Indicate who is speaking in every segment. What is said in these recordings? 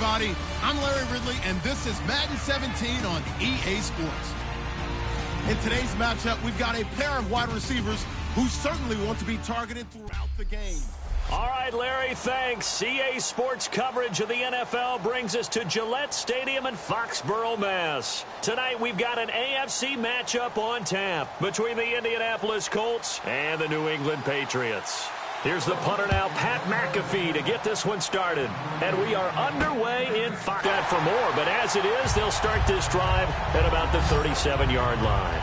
Speaker 1: everybody. I'm Larry Ridley, and this is Madden 17 on EA Sports. In today's matchup, we've got a pair of wide receivers who certainly want to be targeted throughout the game.
Speaker 2: All right, Larry, thanks. EA Sports coverage of the NFL brings us to Gillette Stadium in Foxborough, Mass. Tonight, we've got an AFC matchup on tap between the Indianapolis Colts and the New England Patriots. Here's the punter now, Pat McAfee, to get this one started. And we are underway in Fox. That for more, but as it is, they'll start this drive at about the 37-yard line.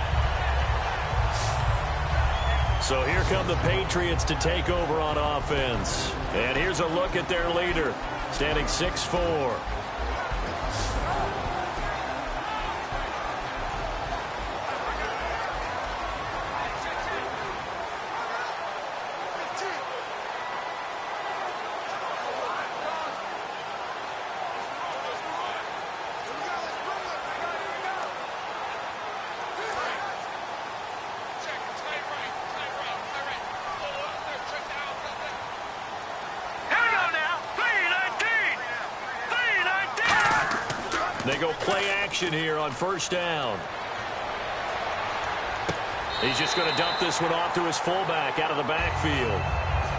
Speaker 2: So here come the Patriots to take over on offense. And here's a look at their leader, standing 6'4". They go play action here on first down. He's just going to dump this one off to his fullback out of the backfield.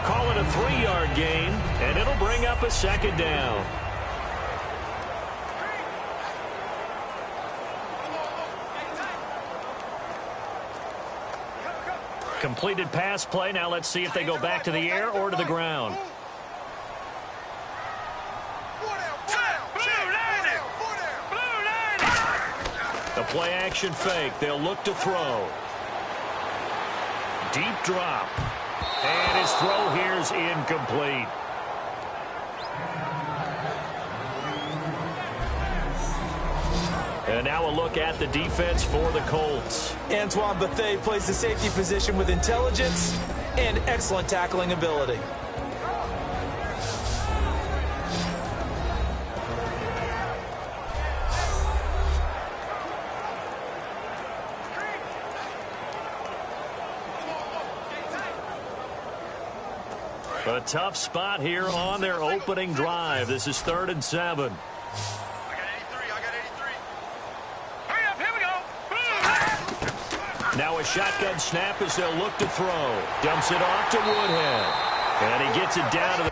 Speaker 2: Call it a 3-yard gain, and it'll bring up a second down. Completed pass play. Now let's see if they go back to the air or to the ground. The play action fake. They'll look to throw. Deep drop. And his throw here's incomplete. And now a look at the defense for the Colts.
Speaker 3: Antoine Bethea plays the safety position with intelligence and excellent tackling ability.
Speaker 2: A tough spot here on their opening drive. This is 3rd and 7.
Speaker 4: I got 83. Hurry up, here we go.
Speaker 2: Now a shotgun snap as they'll look to throw. Dumps it off to Woodhead. And he gets it down to the...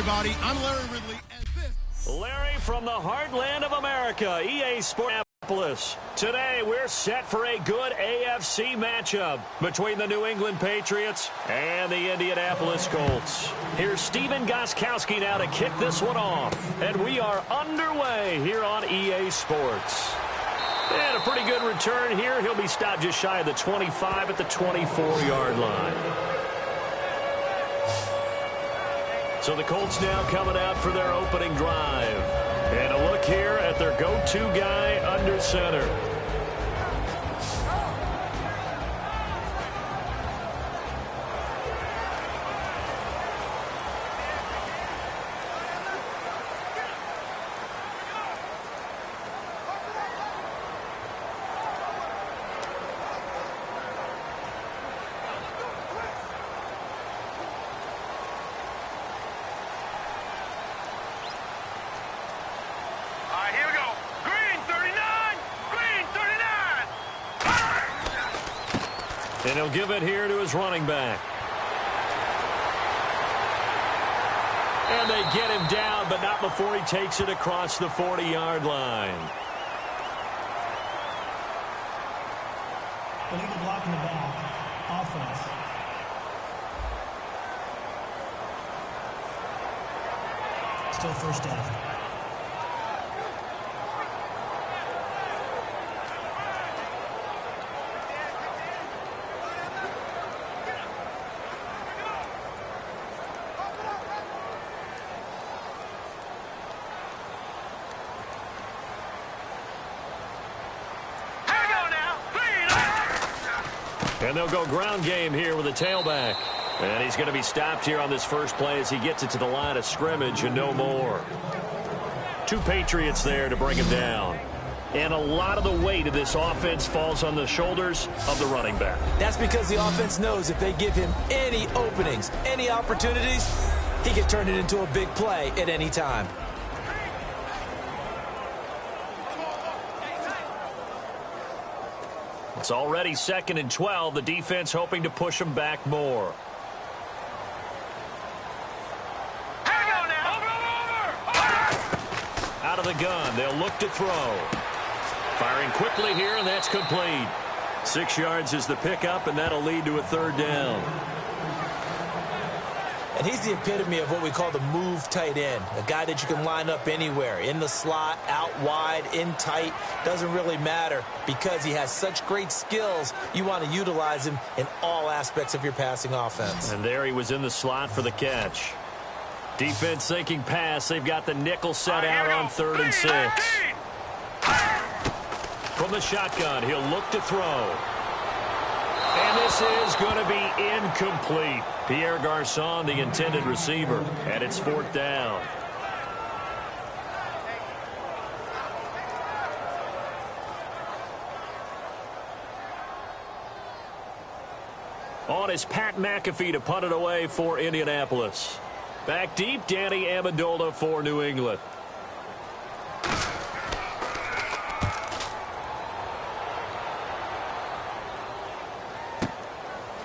Speaker 1: everybody. I'm Larry Ridley, and this...
Speaker 2: Larry from the heartland of America, EA Sports. Today, we're set for a good AFC matchup between the New England Patriots and the Indianapolis Colts. Here's Steven Gostkowski now to kick this one off. And we are underway here on EA Sports. And a pretty good return here. He'll be stopped just shy of the 25 at the 24-yard line. So the Colts now coming out for their opening drive. And a look here at their go-to guy under center. And he'll give it here to his running back. And they get him down, but not before he takes it across the 40-yard line.
Speaker 5: Illegal block in the back. Offense. Still first down.
Speaker 2: And they'll go ground game here with a tailback. And he's going to be stopped here on this first play as he gets it to the line of scrimmage and no more. Two Patriots there to bring him down. And a lot of the weight of this offense falls on the shoulders of the running back.
Speaker 3: That's because the offense knows if they give him any openings, any opportunities, he can turn it into a big play at any time.
Speaker 2: It's already 2nd and 12. The defense hoping to push them back more. Out of the gun. They'll look to throw. Firing quickly here, and that's complete. 6 yards is the pickup, and that'll lead to a 3rd down.
Speaker 3: And he's the epitome of what we call the move tight end. A guy that you can line up anywhere. In the slot, out wide, in tight. Doesn't really matter because he has such great skills. You want to utilize him in all aspects of your passing offense.
Speaker 2: And there he was in the slot for the catch. Defense thinking pass. They've got the nickel set out on 3rd and 6. From the shotgun, he'll look to throw. And this is going to be incomplete. Pierre Garçon, the intended receiver, and it's 4th down. On is Pat McAfee to punt it away for Indianapolis. Back deep, Danny Amendola for New England.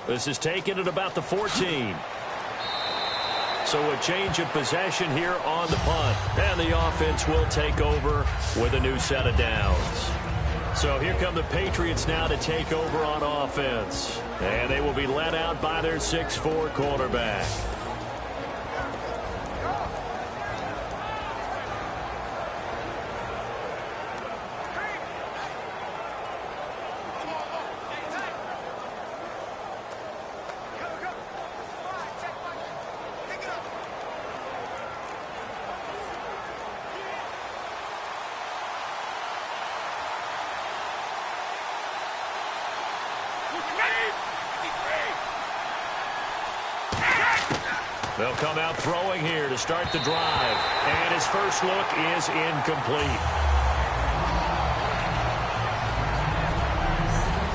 Speaker 2: This is taken at about the 14. So a change of possession here on the punt. And the offense will take over with a new set of downs. So here come the Patriots now to take over on offense. And they will be led out by their 6'4" quarterback. They'll come out throwing here to start the drive. And his first look is incomplete.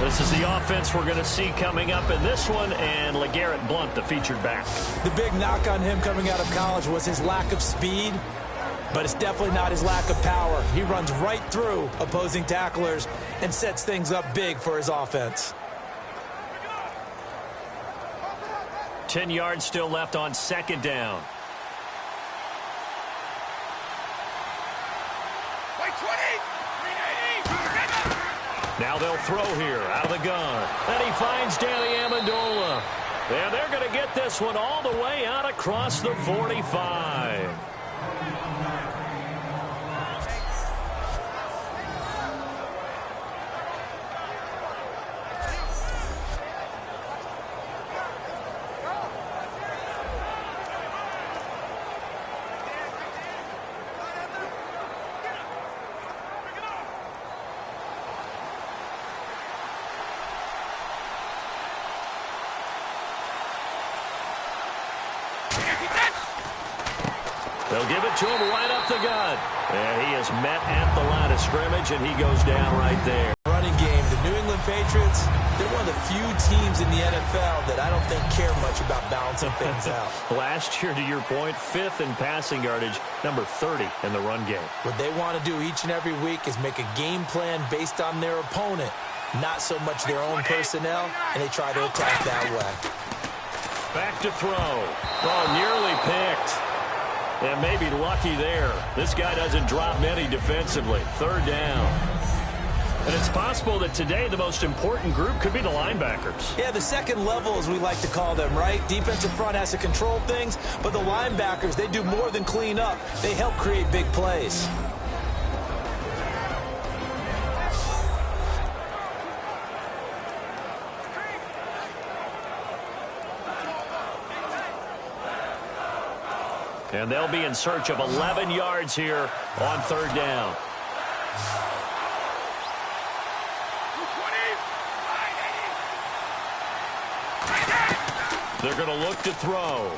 Speaker 2: This is the offense we're going to see coming up in this one, and LeGarrette Blount, the featured back.
Speaker 3: The big knock on him coming out of college was his lack of speed, but it's definitely not his lack of power. He runs right through opposing tacklers and sets things up big for his offense.
Speaker 2: 10 yards still left on 2nd down. Now they'll throw here out of the gun. And he finds Danny Amendola. And they're going to get this one all the way out across the 45. They'll give it to him right up the gut. And he is met at the line of scrimmage, and he goes down right there.
Speaker 3: Running game, the New England Patriots, they're one of the few teams in the NFL that I don't think care much about balancing things out.
Speaker 2: Last year, to your point, 5th in passing yardage, number 30 in the run game.
Speaker 3: What they want to do each and every week is make a game plan based on their opponent, not so much their own personnel, and they try to attack that way.
Speaker 2: Back to throw. Oh, nearly picked. And maybe lucky there. This guy doesn't drop many defensively. 3rd down. And it's possible that today the most important group could be the linebackers.
Speaker 3: Yeah, the second level, as we like to call them, right? Defensive front has to control things, but the linebackers, they do more than clean up. They help create big plays.
Speaker 2: And they'll be in search of 11 yards here on 3rd down. They're going to look to throw.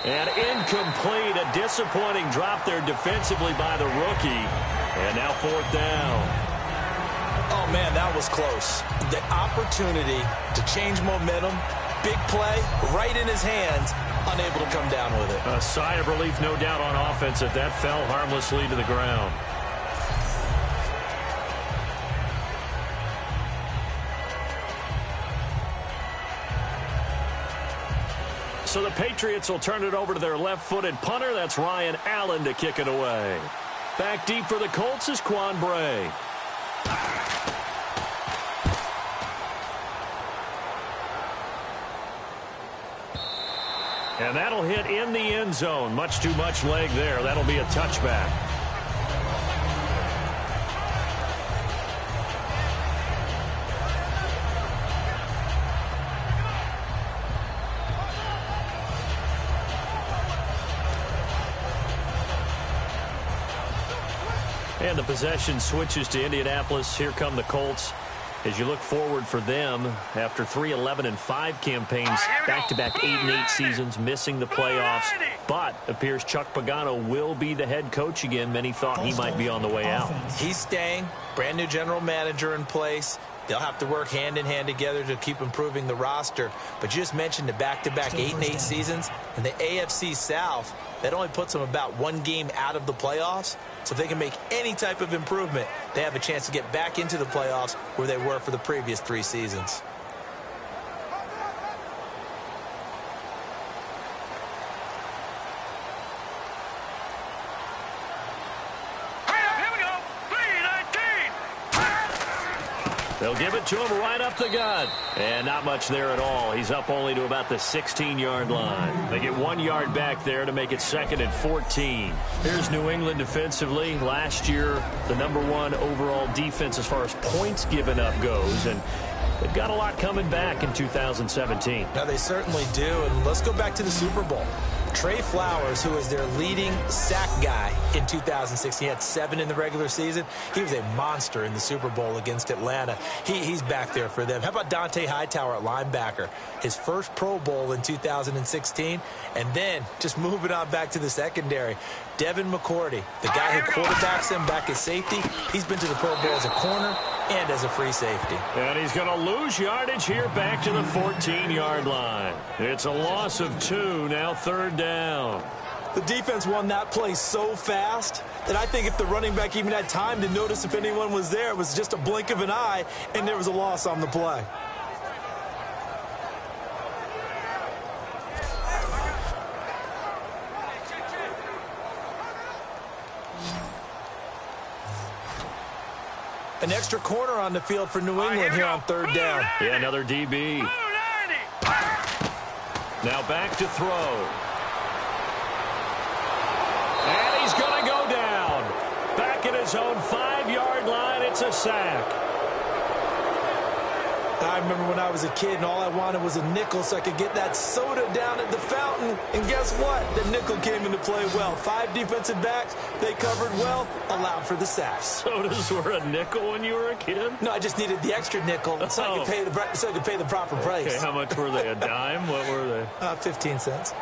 Speaker 2: And incomplete. A disappointing drop there defensively by the rookie. And now 4th down.
Speaker 3: Oh, man, that was close. The opportunity to change momentum, big play, right in his hands, unable to come down with it.
Speaker 2: A sigh of relief, no doubt, on offense that fell harmlessly to the ground. So the Patriots will turn it over to their left-footed punter. That's Ryan Allen to kick it away. Back deep for the Colts is Quan Bray. And that'll hit in the end zone. Much too much leg there. That'll be a touchback. And the possession switches to Indianapolis. Here come the Colts. As you look forward for them, after 3 11-5 campaigns, back-to-back 8-8 seasons, missing the playoffs, but appears Chuck Pagano will be the head coach again. Many thought he might be on the way out.
Speaker 3: He's staying. Brand new general manager in place. They'll have to work hand-in-hand together to keep improving the roster. But you just mentioned the back-to-back 8-8 seasons. In the AFC South, that only puts them about 1 game out of the playoffs. So if they can make any type of improvement, they have a chance to get back into the playoffs where they were for the previous 3 seasons.
Speaker 2: They'll give it to him right up the gut. And not much there at all. He's up only to about the 16-yard line. They get 1 yard back there to make it 2nd and 14. Here's New England defensively. Last year, the #1 overall defense as far as points given up goes. And they've got a lot coming back in 2017.
Speaker 3: Now, they certainly do. And let's go back to the Super Bowl. Trey Flowers, who was their leading sack guy in 2016, he had 7 in the regular season. He was a monster in the Super Bowl against Atlanta. He's back there for them. How about Dante Hightower at linebacker? His first Pro Bowl in 2016. And then just moving on back to the secondary, Devin McCourty, the guy who quarterbacks him back as safety. He's been to the Pro Bowl as a corner and as a free safety.
Speaker 2: And he's going to lose yardage here back to the 14-yard line. It's a loss of 2, now 3rd down.
Speaker 3: The defense won that play so fast that I think if the running back even had time to notice if anyone was there, it was just a blink of an eye, and there was a loss on the play. An extra corner on the field for New England here on third down.
Speaker 2: Yeah, another DB. Now back to throw. And he's going to go down. Back at his own 5-yard line, it's a sack.
Speaker 3: I remember when I was a kid and all I wanted was a nickel so I could get that soda down at the fountain. And guess what? The nickel came into play well. 5 defensive backs, they covered well, allowed for the sack.
Speaker 2: Sodas were a nickel when you were a kid?
Speaker 3: No, I just needed the extra nickel so I could pay the proper price.
Speaker 2: Okay, how much were they? A dime? What were they?
Speaker 3: 15 cents.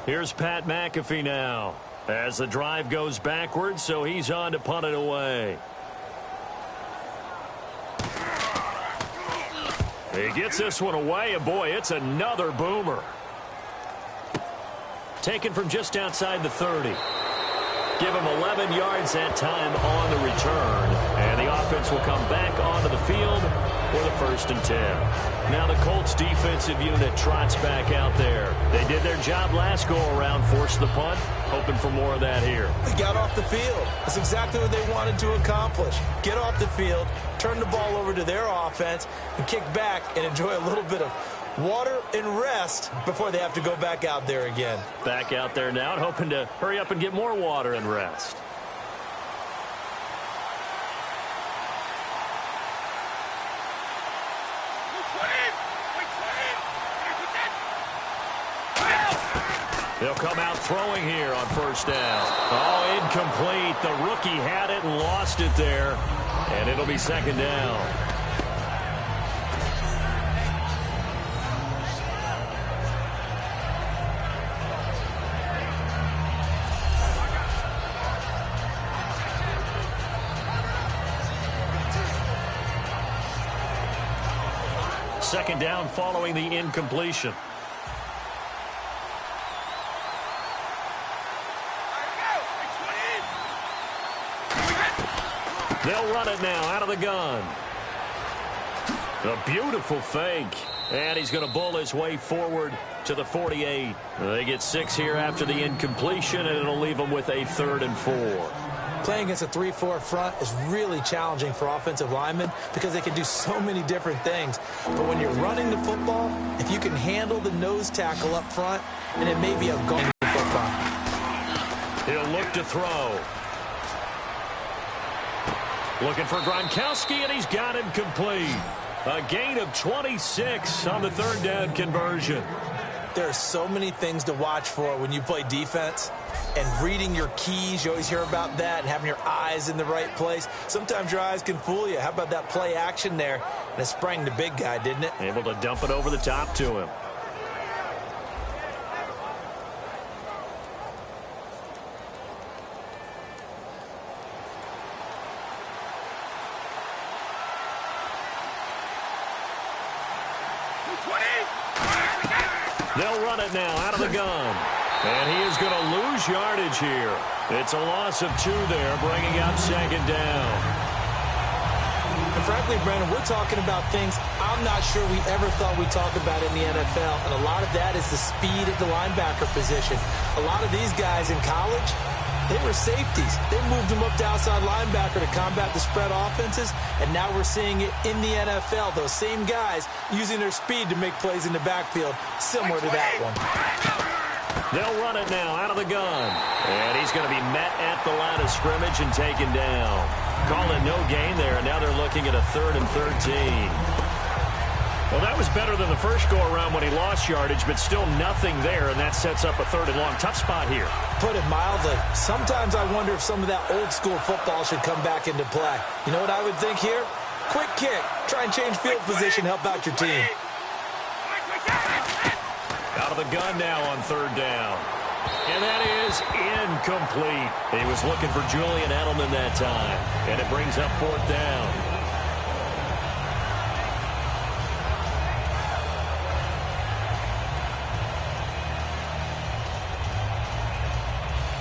Speaker 2: Here's Pat McAfee now as the drive goes backwards, so he's on to punt it away. He gets this one away, and boy, it's another boomer. Taken from just outside the 30. Give him 11 yards that time on the return, and the offense will come back onto the field for the 1st and 10. Now the Colts defensive unit trots back out there. They did their job last go-around, forced the punt, hoping for more of that here.
Speaker 3: They got off the field. That's exactly what they wanted to accomplish. Get off the field, turn the ball over to their offense, and kick back and enjoy a little bit of water and rest before they have to go back out there again.
Speaker 2: Back out there now, and hoping to hurry up and get more water and rest. They'll come out throwing here on 1st down. Oh, incomplete. The rookie had it and lost it there. And it'll be 2nd down. Second down following the incompletion. They'll run it now out of the gun. A beautiful fake. And he's going to bull his way forward to the 48. They get 6 here after the incompletion, and it'll leave them with a 3rd and 4.
Speaker 3: Playing against a 3-4 front is really challenging for offensive linemen because they can do so many different things. But when you're running the football, if you can handle the nose tackle up front, and it may be a going football.
Speaker 2: He'll look to throw. Looking for Gronkowski, and he's got him complete. A gain of 26 on the 3rd down conversion.
Speaker 3: There are so many things to watch for when you play defense. And reading your keys, you always hear about that, and having your eyes in the right place. Sometimes your eyes can fool you. How about that play action there? And it sprang the big guy, didn't it?
Speaker 2: Able to dump it over the top to him. They'll run it now out of the gun. And he is going to lose yardage here. It's a loss of 2 there, bringing up 2nd down.
Speaker 3: And frankly, Brandon, we're talking about things I'm not sure we ever thought we'd talk about in the NFL. And a lot of that is the speed at the linebacker position. A lot of these guys in college, they were safeties. They moved them up to outside linebacker to combat the spread offenses. And now we're seeing it in the NFL. Those same guys using their speed to make plays in the backfield, similar to that one.
Speaker 2: They'll run it now out of the gun. And he's going to be met at the line of scrimmage and taken down. Call it no gain there, and now they're looking at a 3rd and 13. Well, that was better than the first go-around when he lost yardage, but still nothing there, and that sets up a 3rd and long. Tough spot here.
Speaker 3: Put it mildly. Sometimes I wonder if some of that old-school football should come back into play. You know what I would think here? Quick kick. Try and change field position, help out your team.
Speaker 2: Out of the gun now on 3rd down. And that is incomplete. He was looking for Julian Edelman that time. And it brings up 4th down.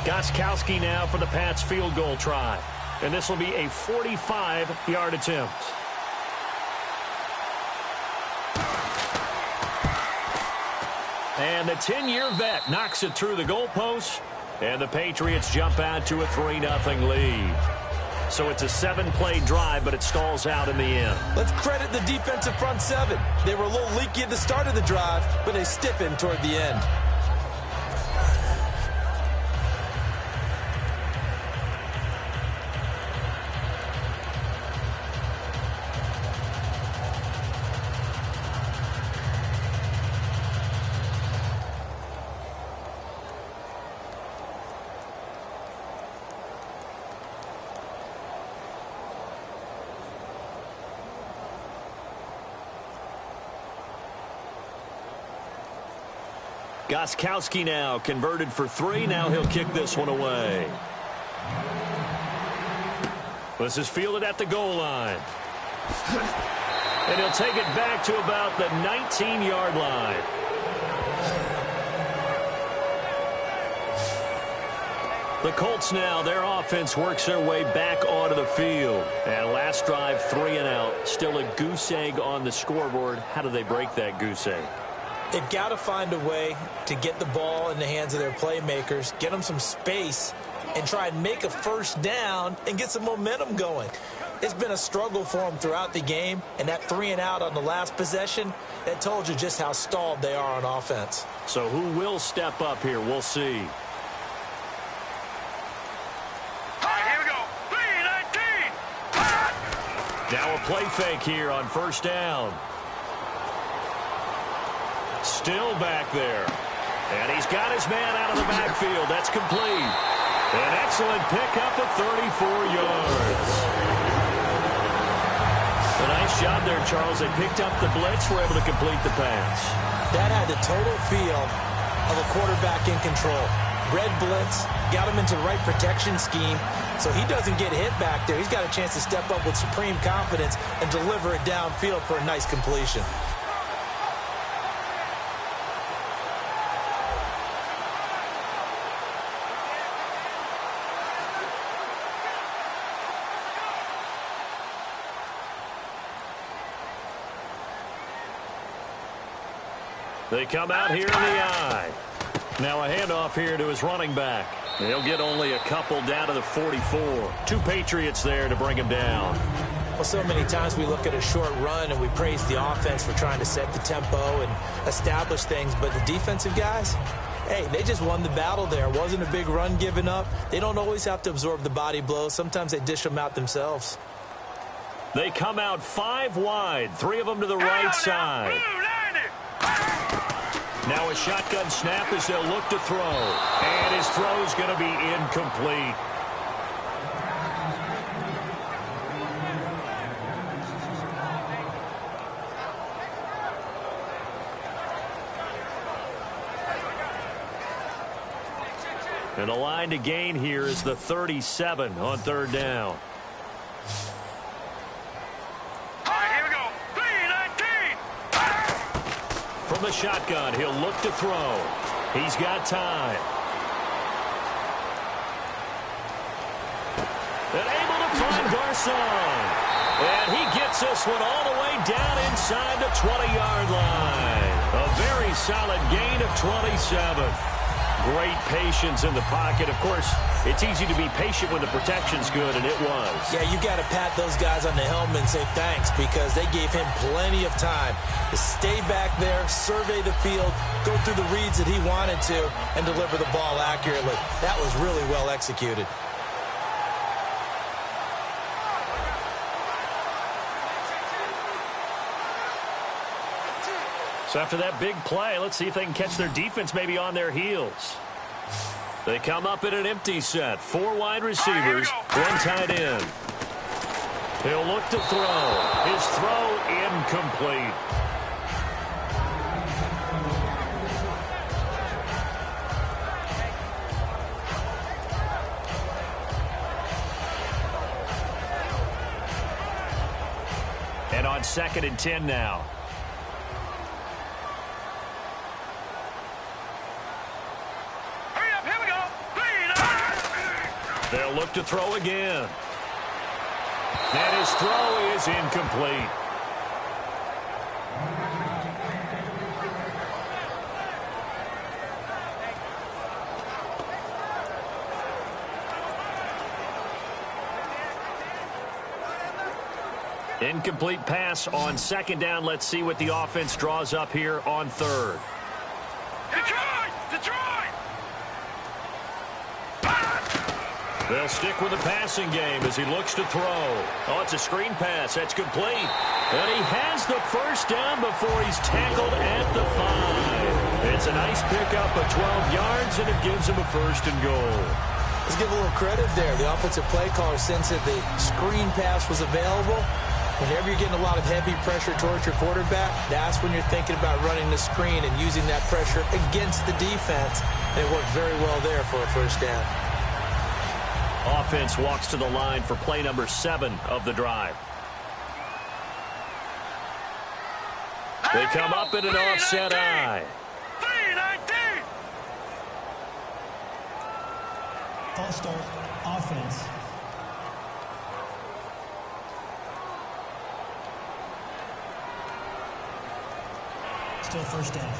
Speaker 2: Gostkowski now for the Pats field goal try. And this will be a 45-yard attempt. And the 10-year vet knocks it through the goalpost, and the Patriots jump out to a 3-0 lead. So it's a 7-play drive, but it stalls out in the end.
Speaker 3: Let's credit the defensive front seven. They were a little leaky at the start of the drive, but they stiffened toward the end.
Speaker 2: Gostkowski now converted for 3. Now he'll kick this one away. This is fielded at the goal line. And he'll take it back to about the 19-yard line. The Colts now, their offense works their way back onto the field. And last drive, 3 and out. Still a goose egg on the scoreboard. How do they break that goose egg?
Speaker 3: They've got to find a way to get the ball in the hands of their playmakers, get them some space, and try and make a first down and get some momentum going. It's been a struggle for them throughout the game, and that 3 and out on the last possession, that told you just how stalled they are on offense.
Speaker 2: So who will step up here? We'll see.
Speaker 4: All right, here we go. 3-19.
Speaker 2: Now a play fake here on first down. Still back there. And he's got his man out of the backfield. That's complete. An excellent pickup of 34 yards. A nice job there, Charles. They picked up the blitz, were able to complete the pass.
Speaker 3: That had the total feel of a quarterback in control. Red blitz, got him into the right protection scheme, so he doesn't get hit back there. He's got a chance to step up with supreme confidence and deliver it downfield for a nice completion.
Speaker 2: They come out here in the eye. Now a handoff here to his running back. He'll get only a couple down to the 44. 2 Patriots there to bring him down.
Speaker 3: Well, so many times we look at a short run and we praise the offense for trying to set the tempo and establish things, but the defensive guys, hey, they just won the battle there. It wasn't a big run given up. They don't always have to absorb the body blows. Sometimes they dish them out themselves.
Speaker 2: They come out 5 wide, 3 of them to the right side. Now a shotgun snap as they'll look to throw. And his throw's going to be incomplete. And the line to gain here is the 37 on third down. From the shotgun, he'll look to throw. He's got time. And able to find Garcon. And he gets this one all the way down inside the 20-yard line. A very solid gain of 27. Great patience in the pocket. Of course, it's easy to be patient when the protection's good, and it was.
Speaker 3: Yeah, you got to pat those guys on the helmet and say thanks because they gave him plenty of time to stay back there, survey the field, go through the reads that he wanted to, and deliver the ball accurately. That was really well executed.
Speaker 2: So after that big play, let's see if they can catch their defense maybe on their heels. They come up in an empty set. 4 wide receivers, 1 tight end. He'll look to throw. His throw incomplete. And on 2nd and 10 now. They'll look to throw again. And his throw is incomplete. Incomplete pass on second down. Let's see what the offense draws up here on third.
Speaker 4: Detroit!
Speaker 2: They'll stick with the passing game as he looks to throw. Oh, it's a screen pass. That's complete. And he has the first down before he's tackled at the 5. It's a nice pickup of 12 yards, and it gives him a first and goal.
Speaker 3: Let's give a little credit there. The offensive play caller, since the screen pass was available, whenever you're getting a lot of heavy pressure towards your quarterback, that's when you're thinking about running the screen and using that pressure against the defense. And it worked very well there for a first down.
Speaker 2: Offense walks to the line for play number 7 of the drive. They come up in an offset eye.
Speaker 4: 3-19.
Speaker 5: False start, offense. Still first down.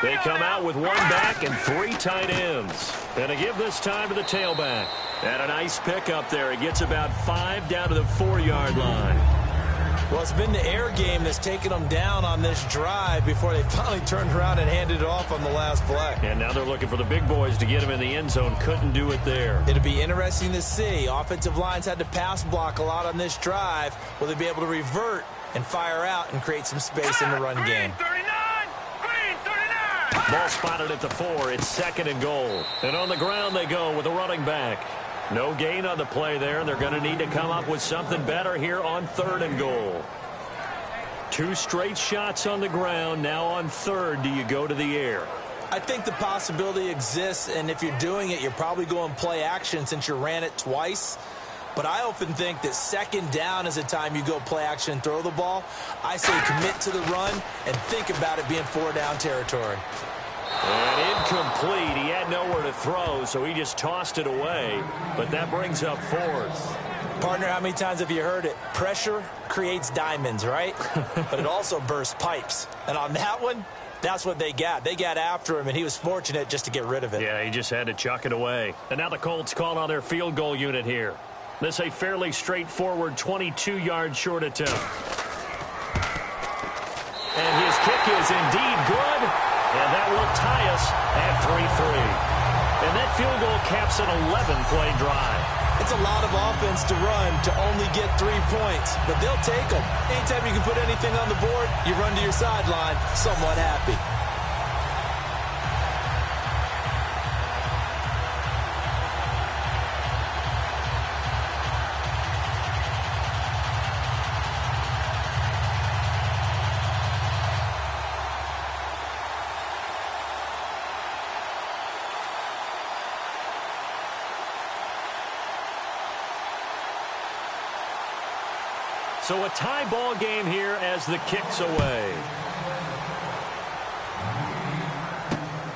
Speaker 2: They come out with 1 back and 3 tight ends. And to give this time to the tailback. And a nice pickup there. He gets about 5 down to the 4-yard line.
Speaker 3: Well, it's been the air game that's taken them down on this drive before they finally turned around and handed it off on the last play.
Speaker 2: And now they're looking for the big boys to get him in the end zone. Couldn't do it there.
Speaker 3: It'll be interesting to see. Offensive lines had to pass block a lot on this drive. Will they be able to revert and fire out and create some space in the run game?
Speaker 2: Ball spotted at the 4. It's second and goal. And on the ground they go with a running back. No gain on the play there. They're going to need to come up with something better here on third and goal. 2 straight shots on the ground. Now on third, do you go to the air?
Speaker 3: I think the possibility exists, and if you're doing it, you're probably going play action since you ran it twice. But I often think that second down is a time you go play action and throw the ball. I say commit to the run and think about it being 4-down territory.
Speaker 2: And incomplete. He had nowhere to throw, so he just tossed it away. But that brings up 4th.
Speaker 3: Partner, how many times have you heard it? Pressure creates diamonds, right? But it also bursts pipes. And on that one, that's what they got. They got after him, and he was fortunate just to get rid of it.
Speaker 2: Yeah, he just had to chuck it away. And now the Colts call on their field goal unit here. This a fairly straightforward 22-yard short attempt. And his kick is indeed good. And that will tie us at 3-3. And that field goal caps an 11-play drive.
Speaker 3: It's a lot of offense to run to only get 3 points, but they'll take them. Anytime you can put anything on the board, you run to your sideline somewhat happy.
Speaker 2: So a tie ball game here as the kick's away.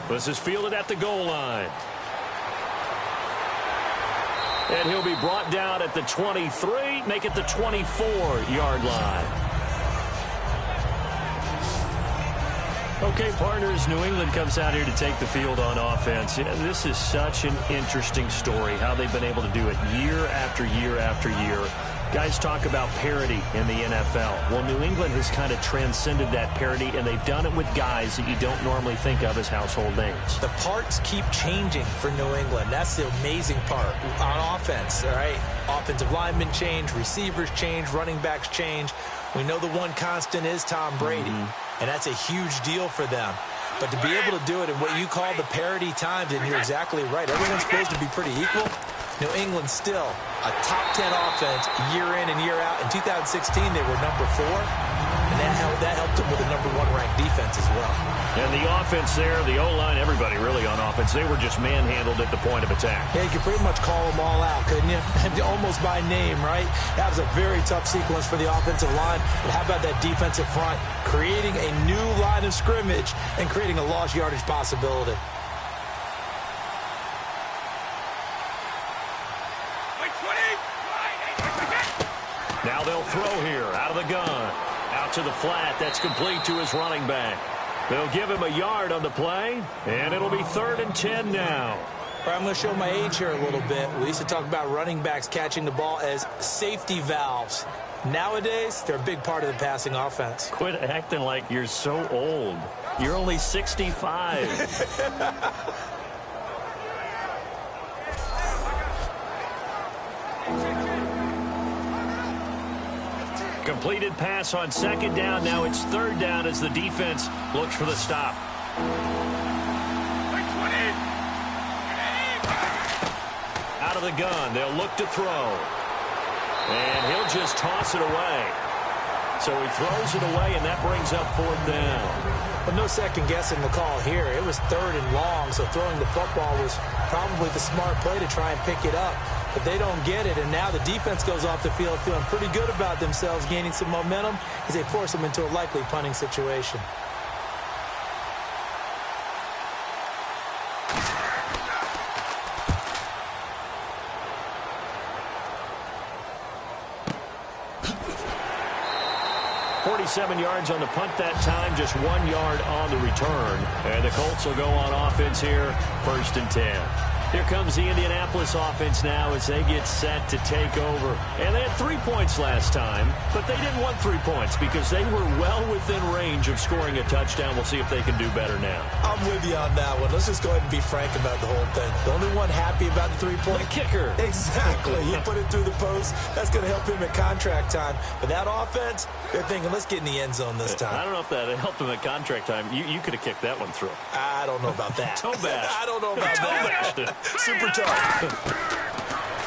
Speaker 2: This is fielded at the goal line. And he'll be brought down at the 23, make it the 24-yard line. Okay, partners, New England comes out here to take the field on offense. This is such an interesting story, how they've been able to do it year after year after year. Guys talk about parity in the NFL. Well, New England has kind of transcended that parity, and they've done it with guys that you don't normally think of as household names.
Speaker 3: The parts keep changing for New England. That's the amazing part. On offense, all right? Offensive linemen change, receivers change, running backs change. We know the one constant is Tom Brady, and that's a huge deal for them. But to be able to do it in what you call the parity times, and you're exactly right, everyone's supposed to be pretty equal. New England still a top 10 offense year in and year out. In 2016, they were number 4, and that helped them with a number 1 ranked defense as well.
Speaker 2: And the offense there, the O-line, everybody really on offense, they were just manhandled at the point of attack.
Speaker 3: Yeah, you could pretty much call them all out, couldn't you? Almost by name, right? That was a very tough sequence for the offensive line. But how about that defensive front? Creating a new line of scrimmage and creating a lost yardage possibility.
Speaker 2: Now they'll throw here out of the gun. Out to the flat. That's complete to his running back. They'll give him a yard on the play, and it'll be 3rd and 10 now.
Speaker 3: I'm going to show my age here a little bit. We used to talk about running backs catching the ball as safety valves. Nowadays, they're a big part of the passing offense.
Speaker 2: Quit acting like you're so old. You're only 65. Completed pass on 2nd down. Now it's 3rd down as the defense looks for the stop. Out of the gun. They'll look to throw. And he'll just toss it away. So he throws it away, and that brings up 4th down.
Speaker 3: But no second guessing the call here. It was 3rd and long, so throwing the football was probably the smart play to try and pick it up. But they don't get it, and now the defense goes off the field feeling pretty good about themselves, gaining some momentum as they force them into a likely punting situation.
Speaker 2: Seven yards on the punt that time, just 1 yard on the return. And the Colts will go on offense here, 1st and 10. Here comes the Indianapolis offense now as they get set to take over. And they had 3 points last time, but they didn't want 3 points because they were well within range of scoring a touchdown. We'll see if they can do better now.
Speaker 3: I'm with you on that one. Let's just go ahead and be frank about the whole thing. The only one happy about the 3-point
Speaker 2: kicker.
Speaker 3: Exactly. He put it through the post. That's going to help him at contract time. But that offense, they're thinking, let's get in the end zone this time.
Speaker 2: I don't know if that helped him at contract time. You could have kicked that one through.
Speaker 3: I don't know about that.
Speaker 2: Toe bash.
Speaker 3: I don't know about that. Super tough.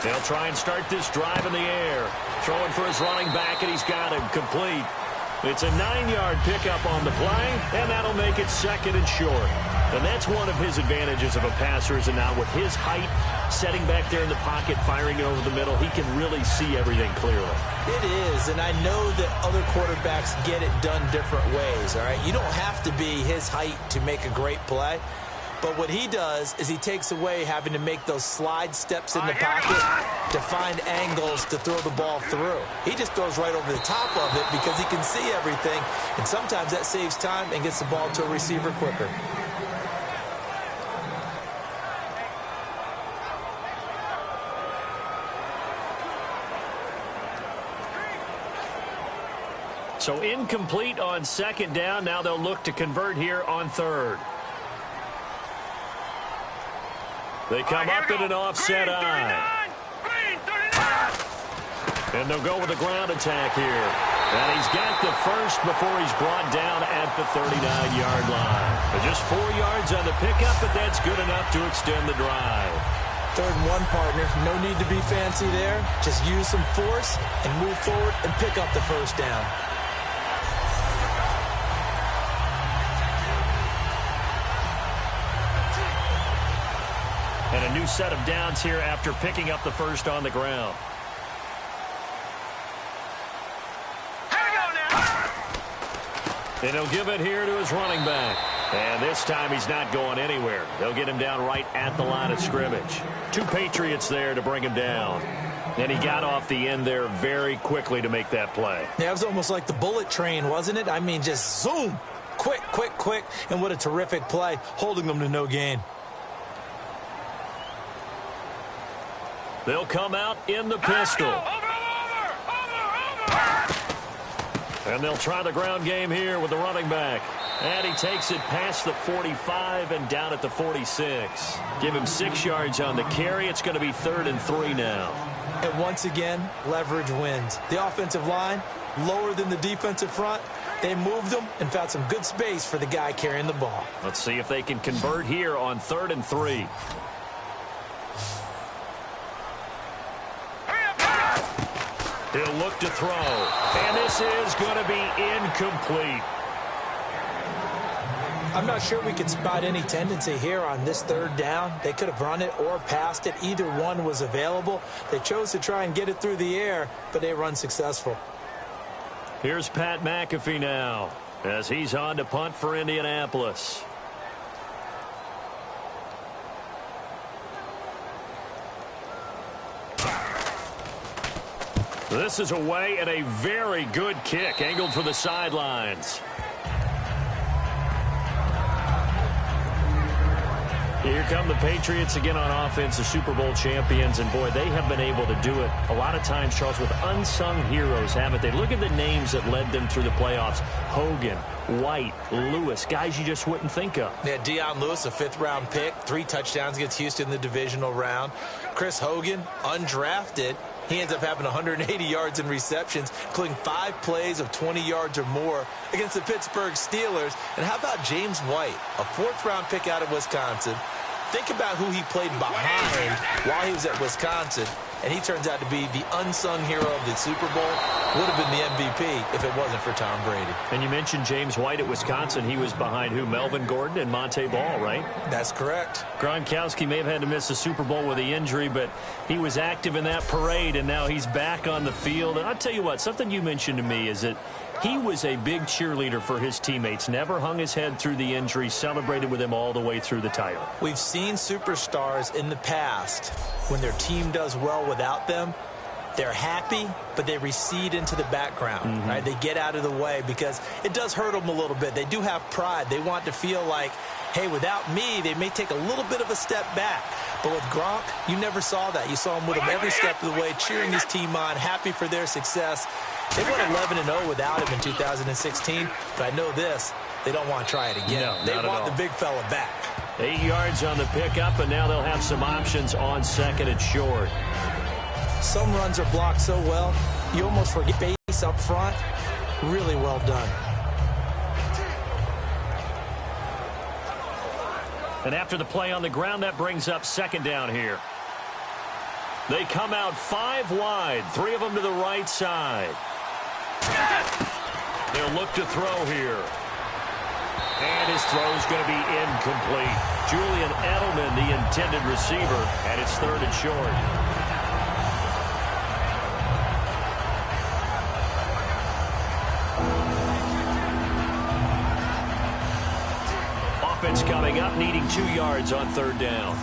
Speaker 2: They'll try and start this drive in the air. Throwing for his running back, and he's got him complete. It's a 9-yard pickup on the play, and that'll make it 2nd and short. And that's one of his advantages of a passer, is now with his height, setting back there in the pocket, firing it over the middle, he can really see everything clearly.
Speaker 3: It is, and I know that other quarterbacks get it done different ways, all right? You don't have to be his height to make a great play. But what he does is he takes away having to make those slide steps in the pocket to find angles to throw the ball through. He just throws right over the top of it because he can see everything, and sometimes that saves time and gets the ball to a receiver quicker.
Speaker 2: So incomplete on 2nd down. Now they'll look to convert here on 3rd. They come up in an offset eye. And they'll go with a ground attack here. And he's got the first before he's brought down at the 39-yard line. But just 4 yards on the pickup, but that's good enough to extend the drive.
Speaker 3: 3rd and 1, partner. No need to be fancy there. Just use some force and move forward and pick up the 1st down.
Speaker 2: And a new set of downs here after picking up the first on the ground. And he'll give it here to his running back. And this time he's not going anywhere. They'll get him down right at the line of scrimmage. 2 Patriots there to bring him down. And he got off the end there very quickly to make that play.
Speaker 3: Yeah, it was almost like the bullet train, wasn't it? I mean, just zoom. Quick, quick, quick. And what a terrific play, holding them to no gain.
Speaker 2: They'll come out in the pistol. And they'll try the ground game here with the running back. And he takes it past the 45 and down at the 46. Give him 6 yards on the carry. It's going to be 3rd and 3 now.
Speaker 3: And once again, leverage wins. The offensive line, lower than the defensive front. They moved them and found some good space for the guy carrying the ball.
Speaker 2: Let's see if they can convert here on 3rd and 3. He'll look to throw. And this is going to be incomplete.
Speaker 3: I'm not sure we could spot any tendency here on this 3rd down. They could have run it or passed it. Either one was available. They chose to try and get it through the air, but they run successful.
Speaker 2: Here's Pat McAfee now as he's on to punt for Indianapolis. This is away and a very good kick, angled for the sidelines. Here come the Patriots again on offense, the Super Bowl champions, and boy, they have been able to do it a lot of times, Charles, with unsung heroes, haven't they? Look at the names that led them through the playoffs. Hogan, White, Lewis, guys you just wouldn't think of.
Speaker 3: Yeah, Deion Lewis, a 5th-round pick, 3 touchdowns against Houston in the divisional round. Chris Hogan, undrafted. He ends up having 180 yards in receptions, including 5 plays of 20 yards or more against the Pittsburgh Steelers. And how about James White, a 4th-round pick out of Wisconsin? Think about who he played behind while he was at Wisconsin, and he turns out to be the unsung hero of the Super Bowl. Would have been the MVP if it wasn't for Tom Brady.
Speaker 2: And you mentioned James White at Wisconsin. He was behind who? Melvin Gordon and Monte Ball, right?
Speaker 3: That's correct.
Speaker 2: Gronkowski may have had to miss the Super Bowl with the injury, but he was active in that parade, and now he's back on the field. And I'll tell you what, something you mentioned to me is that he was a big cheerleader for his teammates, never hung his head through the injury, celebrated with them all the way through the title.
Speaker 3: We've seen superstars in the past, when their team does well without them, they're happy, but they recede into the background, right? They get out of the way because it does hurt them a little bit. They do have pride. They want to feel like, hey, without me, they may take a little bit of a step back. But with Gronk, you never saw that. You saw him with him every step of the way, cheering his team on, happy for their success. They went 11-0 without him in 2016, but I know this, they don't want to try it again.
Speaker 2: No,
Speaker 3: they want the big fella back.
Speaker 2: 8 yards on the pickup, and now they'll have some options on 2nd and short.
Speaker 3: Some runs are blocked so well, you almost forget base up front. Really well done.
Speaker 2: And after the play on the ground, that brings up 2nd down here. They come out 5 wide, 3 of them to the right side. They'll look to throw here. And his throw's going to be incomplete. Julian Edelman, the intended receiver, and it's 3rd and short. Offense coming up, needing 2 yards on 3rd down.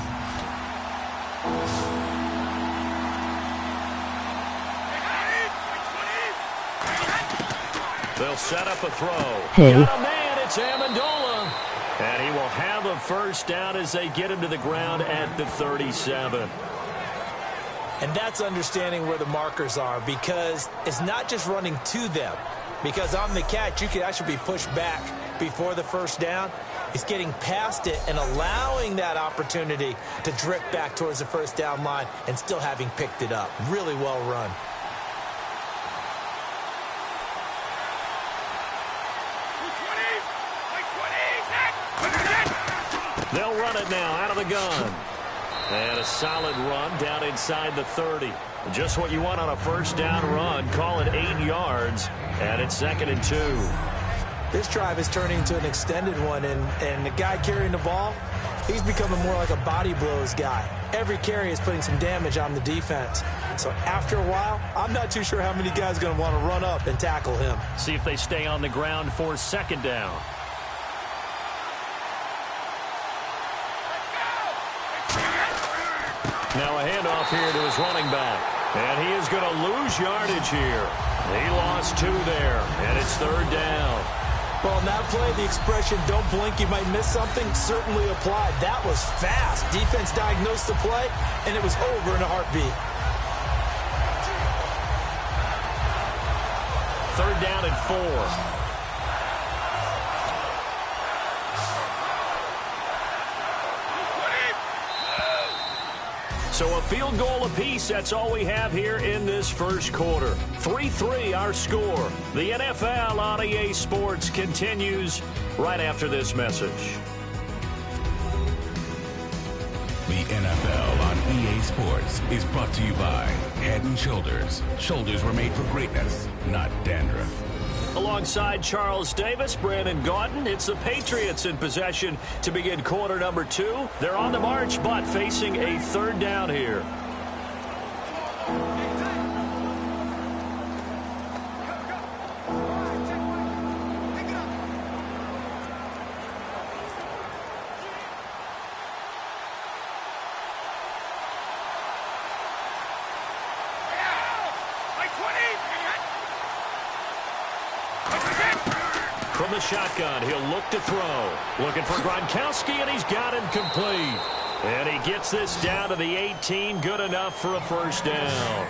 Speaker 2: They'll set up a throw.
Speaker 6: Hey.
Speaker 2: Got a man, it's Amendola. And he will have a 1st down as they get him to the ground at the 37.
Speaker 3: And that's understanding where the markers are, because it's not just running to them. Because on the catch, you could actually be pushed back before the 1st down. It's getting past it and allowing that opportunity to drift back towards the 1st down line and still having picked it up. Really well run.
Speaker 2: They'll run it now out of the gun. And a solid run down inside the 30. Just what you want on a 1st down run. Call it 8 yards. And it's 2nd and 2.
Speaker 3: This drive is turning into an extended one, and the guy carrying the ball, he's becoming more like a body blows guy. Every carry is putting some damage on the defense. So after a while, I'm not too sure how many guys are going to want to run up and tackle him.
Speaker 2: See if they stay on the ground for 2nd down. Now a handoff here to his running back. And he is going to lose yardage here. He lost 2 there, and it's 3rd down.
Speaker 3: Well, in that play, the expression, don't blink, you might miss something, certainly applied. That was fast. Defense diagnosed the play, and it was over in a heartbeat.
Speaker 2: 3rd down and 4. So a field goal apiece, that's all we have here in this 1st quarter. 3-3 our score. The NFL on EA Sports continues right after this message.
Speaker 7: The NFL on EA Sports is brought to you by Head & Shoulders. Shoulders were made for greatness, not dandruff.
Speaker 2: Alongside Charles Davis, Brandon Gaudin, it's the Patriots in possession to begin quarter number 2. They're on the march, but facing a 3rd down here.
Speaker 4: Like 20!
Speaker 2: From the shotgun, he'll look to throw. Looking for Gronkowski, and he's got him complete. And he gets this down to the 18, good enough for a first down.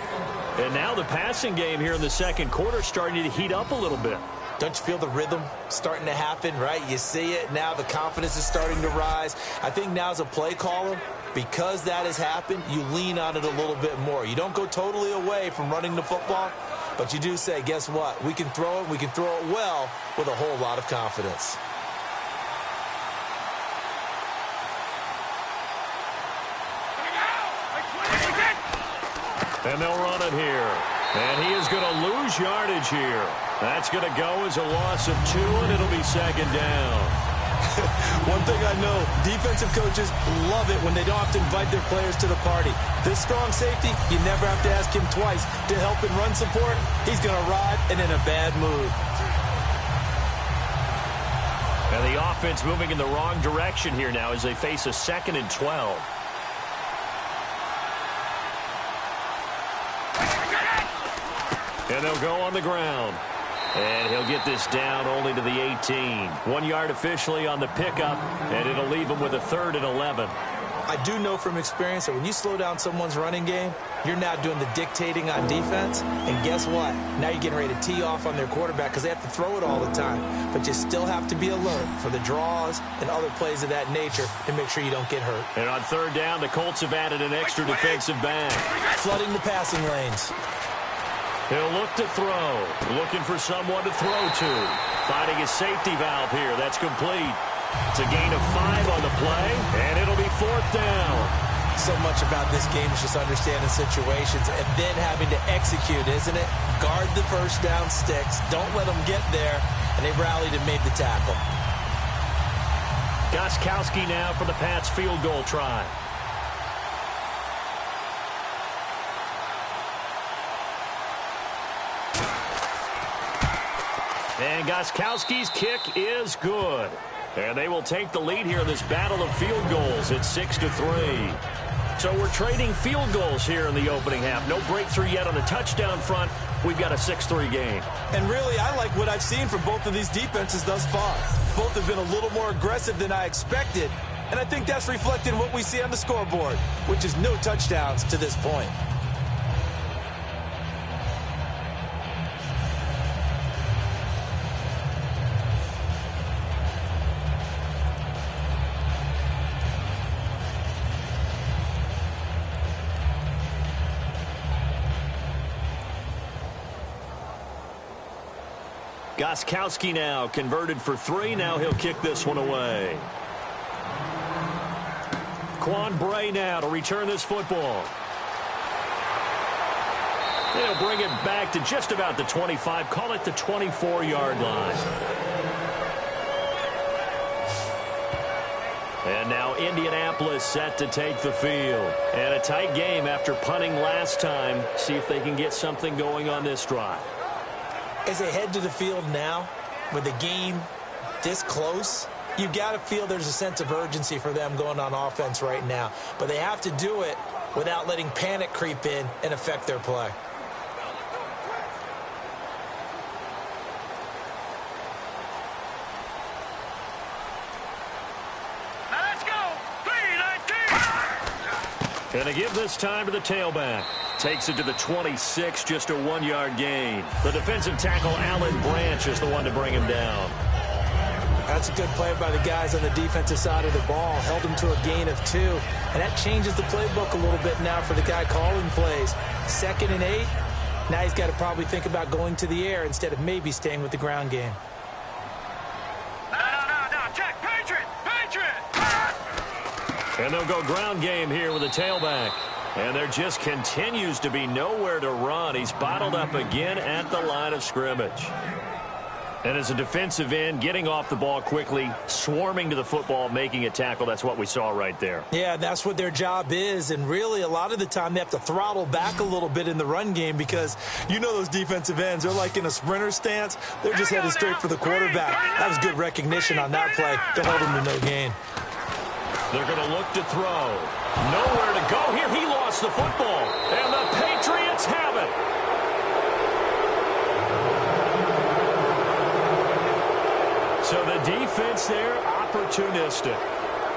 Speaker 2: And now the passing game here in the second quarter starting to heat up a little bit.
Speaker 3: Don't you feel the rhythm starting to happen, right? You see it. Now the confidence is starting to rise. I think now as a play caller, because that has happened, you lean on it a little bit more. You don't go totally away from running the football, but you do say, guess what? We can throw it. We can throw it well with a whole lot of confidence.
Speaker 2: And they'll run it here. And he is going to lose yardage here. That's going to go as a loss of 2, and it'll be second down.
Speaker 3: One thing I know, defensive coaches love it when they don't have to invite their players to the party. This strong safety, you never have to ask him twice to help in run support. He's going to ride and in a bad mood.
Speaker 2: And the offense moving in the wrong direction here now as they face a 2nd and 12. And they'll go on the ground. And he'll get this down only to the 18. 1 yard officially on the pickup, and it'll leave him with a 3rd and 11.
Speaker 3: I do know from experience that when you slow down someone's running game, you're now doing the dictating on defense. And guess what? Now you're getting ready to tee off on their quarterback because they have to throw it all the time. But you still have to be alert for the draws and other plays of that nature to make sure you don't get hurt.
Speaker 2: And on 3rd down, the Colts have added an extra defensive back.
Speaker 3: Flooding the passing lanes.
Speaker 2: He'll look to throw. Looking for someone to throw to. Finding his safety valve here. That's complete. It's a gain of 5 on the play, and it'll be 4th down.
Speaker 3: So much about this game is just understanding situations and then having to execute, isn't it? Guard the first down sticks. Don't let them get there. And they rallied and made the tackle.
Speaker 2: Gronkowski now for the Pats field goal try. And Gronkowski's kick is good. And they will take the lead here in this battle of field goals at 6-3. So we're trading field goals here in the opening half. No breakthrough yet on the touchdown front. We've got a 6-3 game.
Speaker 3: And really, I like what I've seen from both of these defenses thus far. Both have been a little more aggressive than I expected. And I think that's reflected in what we see on the scoreboard, which is no touchdowns to this point.
Speaker 2: Gronkowski now converted for 3. Now he'll kick this one away. Quan Bray now to return this football. They'll bring it back to just about the 25. Call it the 24-yard line. And now Indianapolis set to take the field. And a tight game after punting last time. See if they can get something going on this drive.
Speaker 3: As they head to the field now, with the game this close, you've got to feel there's a sense of urgency for them going on offense right now. But they have to do it without letting panic creep in and affect their play.
Speaker 4: Let's go! 3-19!
Speaker 2: And to give this time to the tailback. Takes it to the 26, just a 1-yard gain. The defensive tackle, Alan Branch, is the one to bring him down.
Speaker 3: That's a good play by the guys on the defensive side of the ball. Held him to a gain of 2. And that changes the playbook a little bit now for the guy calling plays. 2nd and 8. Now he's got to probably think about going to the air instead of maybe staying with the ground game.
Speaker 4: No, check! Patriot!
Speaker 2: And they'll go ground game here with a tailback. And there just continues to be nowhere to run. He's bottled up again at the line of scrimmage. And as a defensive end, getting off the ball quickly, swarming to the football, making a tackle, that's what we saw right there.
Speaker 3: Yeah, that's what their job is. And really, a lot of the time, they have to throttle back a little bit in the run game because you know those defensive ends, they're like in a sprinter stance. They're just headed straight for the quarterback. That was good recognition on that play that held him to no gain.
Speaker 2: They're going to look to throw. Nowhere to go here. He lost the football. And the Patriots have it. So the defense there, opportunistic.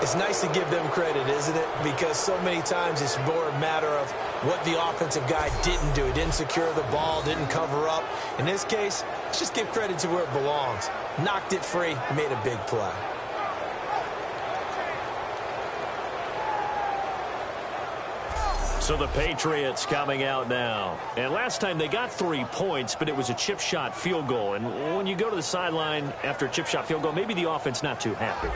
Speaker 3: It's nice to give them credit, isn't it? Because so many times it's more a matter of what the offensive guy didn't do. He didn't secure the ball, didn't cover up. In this case, let's just give credit to where it belongs. Knocked it free, made a big play.
Speaker 2: So the Patriots coming out now. And last time they got 3 points, but it was a chip shot field goal. And when you go to the sideline after a chip shot field goal, maybe the offense not too happy.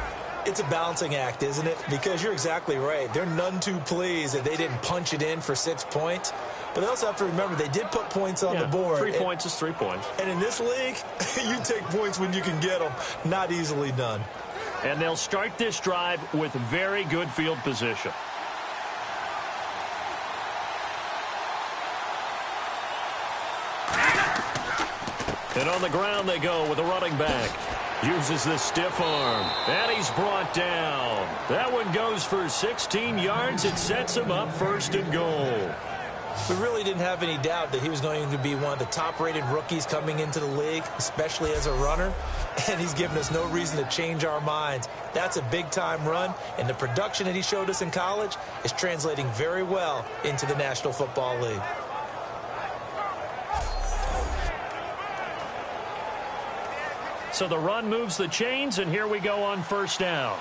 Speaker 3: It's a balancing act, isn't it? Because you're exactly right. They're none too pleased that they didn't punch it in for 6 points. But they also have to remember they did put points on the board.
Speaker 2: 3 points is 3 points.
Speaker 3: And in this league, you take points when you can get them. Not easily done.
Speaker 2: And they'll start this drive with very good field position. And on the ground they go with a running back. Uses the stiff arm. And he's brought down. That one goes for 16 yards. It sets him up 1st and goal.
Speaker 3: We really didn't have any doubt that he was going to be one of the top-rated rookies coming into the league, especially as a runner. And he's given us no reason to change our minds. That's a big-time run, and the production that he showed us in college is translating very well into the National Football League.
Speaker 2: So the run moves the chains, and here we go on 1st down.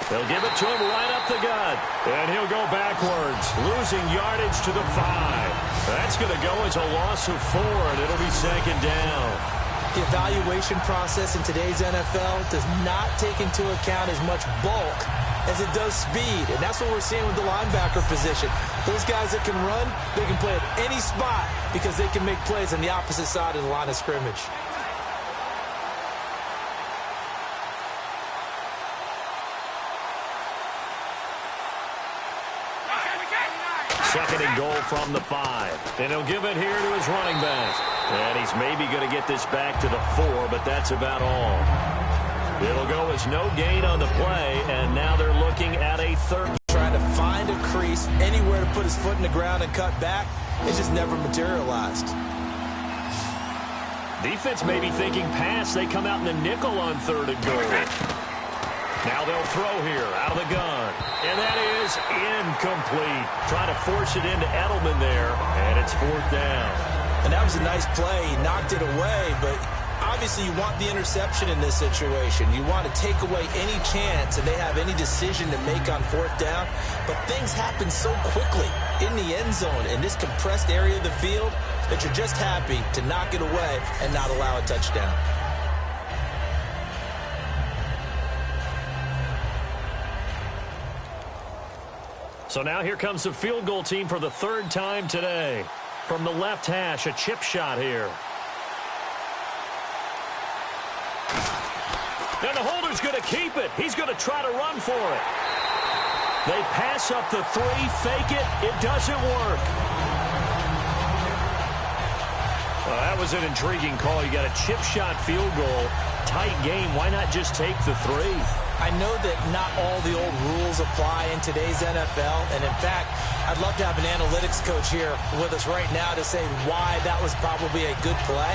Speaker 2: They'll give it to him right up the gut. And he'll go backwards, losing yardage to the 5. That's going to go as a loss of 4, and it'll be 2nd down.
Speaker 3: The evaluation process in today's NFL does not take into account as much bulk as it does speed, and that's what we're seeing with the linebacker position. Those guys that can run, they can play at any spot because they can make plays on the opposite side of the line of scrimmage.
Speaker 2: Second and goal from the 5. And he'll give it here to his running back. And he's maybe going to get this back to the 4, but that's about all. It'll go as no gain on the play, and now they're looking at a 3rd.
Speaker 3: Trying to find a crease, anywhere to put his foot in the ground and cut back. It just never materialized.
Speaker 2: Defense may be thinking pass. They come out in the nickel on 3rd and goal. Now they'll throw here out of the gun. And that is incomplete. Trying to force it into Edelman there, and it's 4th down.
Speaker 3: And that was a nice play. He knocked it away, but obviously you want the interception in this situation. You want to take away any chance that they have any decision to make on 4th down. But things happen so quickly in the end zone in this compressed area of the field that you're just happy to knock it away and not allow a touchdown.
Speaker 2: So now here comes the field goal team for the 3rd time today. From the left hash, a chip shot here. And the holder's going to keep it. He's going to try to run for it. They pass up the 3, fake it. It doesn't work. Well, that was an intriguing call. You got a chip shot field goal. Tight game. Why not just take the 3?
Speaker 3: I know that not all the old rules apply in today's NFL, and in fact, I'd love to have an analytics coach here with us right now to say why that was probably a good play.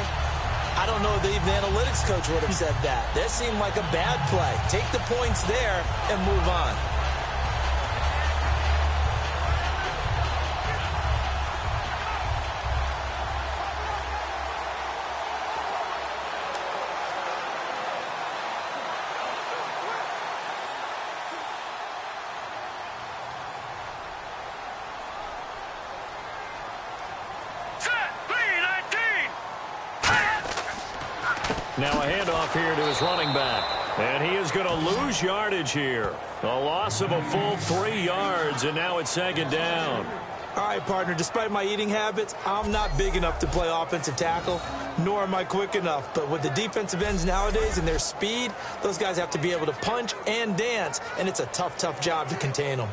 Speaker 3: I don't know that even the analytics coach would have said that. That seemed like a bad play. Take the points there and move on.
Speaker 2: Now a handoff here to his running back. And he is going to lose yardage here. A loss of a full 3 yards, and now it's 2nd down.
Speaker 3: All right, partner, despite my eating habits, I'm not big enough to play offensive tackle, nor am I quick enough. But with the defensive ends nowadays and their speed, those guys have to be able to punch and dance, and it's a tough, tough job to contain them.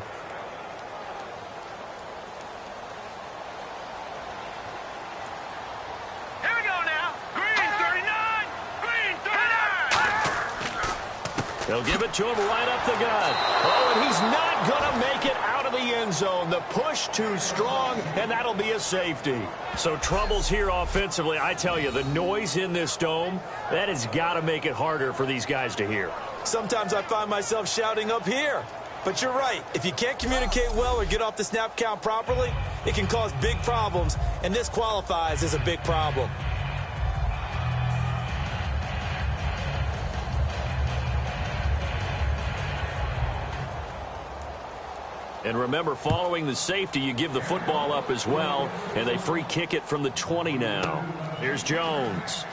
Speaker 2: They'll give it to him right up the gut. Oh, and he's not going to make it out of the end zone. The push too strong, and that'll be a safety. So troubles here offensively. I tell you, the noise in this dome, that has got to make it harder for these guys to hear.
Speaker 3: Sometimes I find myself shouting up here. But you're right. If you can't communicate well or get off the snap count properly, it can cause big problems, and this qualifies as a big problem.
Speaker 2: And remember, following the safety, you give the football up as well, and they free kick it from the 20 now. Here's Jones.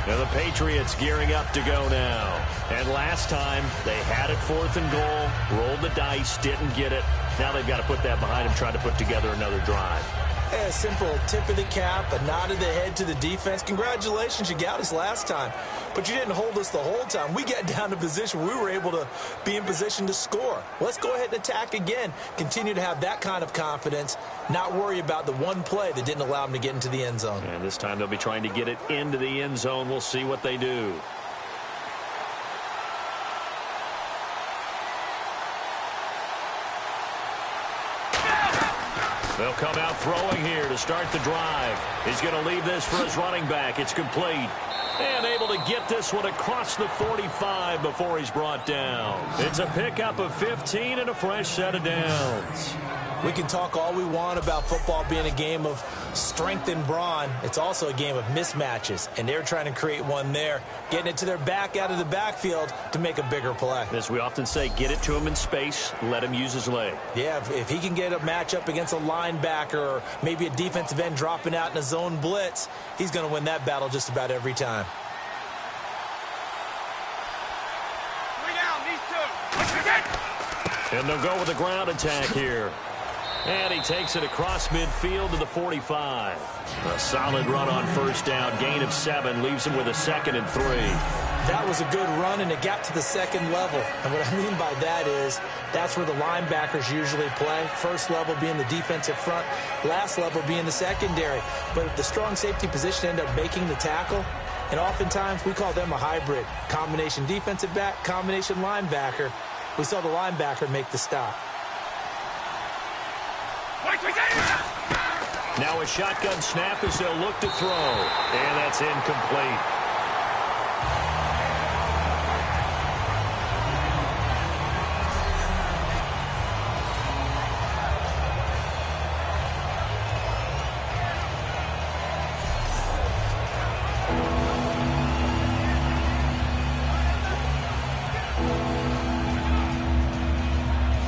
Speaker 2: Now the Patriots gearing up to go now. And last time, they had it 4th and goal, rolled the dice, didn't get it. Now they've got to put that behind them, try to put together another drive.
Speaker 3: A simple tip of the cap, a nod of the head to the defense. Congratulations, you got us last time. But you didn't hold us the whole time. We got down to position where we were able to be in position to score. Let's go ahead and attack again. Continue to have that kind of confidence, not worry about the one play that didn't allow them to get into the end zone.
Speaker 2: And this time they'll be trying to get it into the end zone. We'll see what they do. They'll come out throwing here to start the drive. He's going to leave this for his running back. It's complete. And able to get this one across the 45 before he's brought down. It's a pickup of 15 and a fresh set of downs.
Speaker 3: We can talk all we want about football being a game of strength and brawn. It's also a game of mismatches, and they're trying to create one there, getting it to their back out of the backfield to make a bigger play.
Speaker 2: As we often say, get it to him in space, let him use his leg.
Speaker 3: Yeah, if he can get a matchup against a linebacker or maybe a defensive end dropping out in a zone blitz, he's going to win that battle just about every time.
Speaker 2: And they'll go with a ground attack here. And he takes it across midfield to the 45. A solid run on first down. Gain of 7 leaves him with a 2nd and 3.
Speaker 3: That was a good run, and it got to the second level. And what I mean by that is that's where the linebackers usually play. First level being the defensive front, last level being the secondary. But if the strong safety position end up making the tackle, and oftentimes we call them a hybrid. Combination defensive back, combination linebacker. We saw the linebacker make the stop.
Speaker 2: Now a shotgun snap as they'll look to throw. And that's incomplete.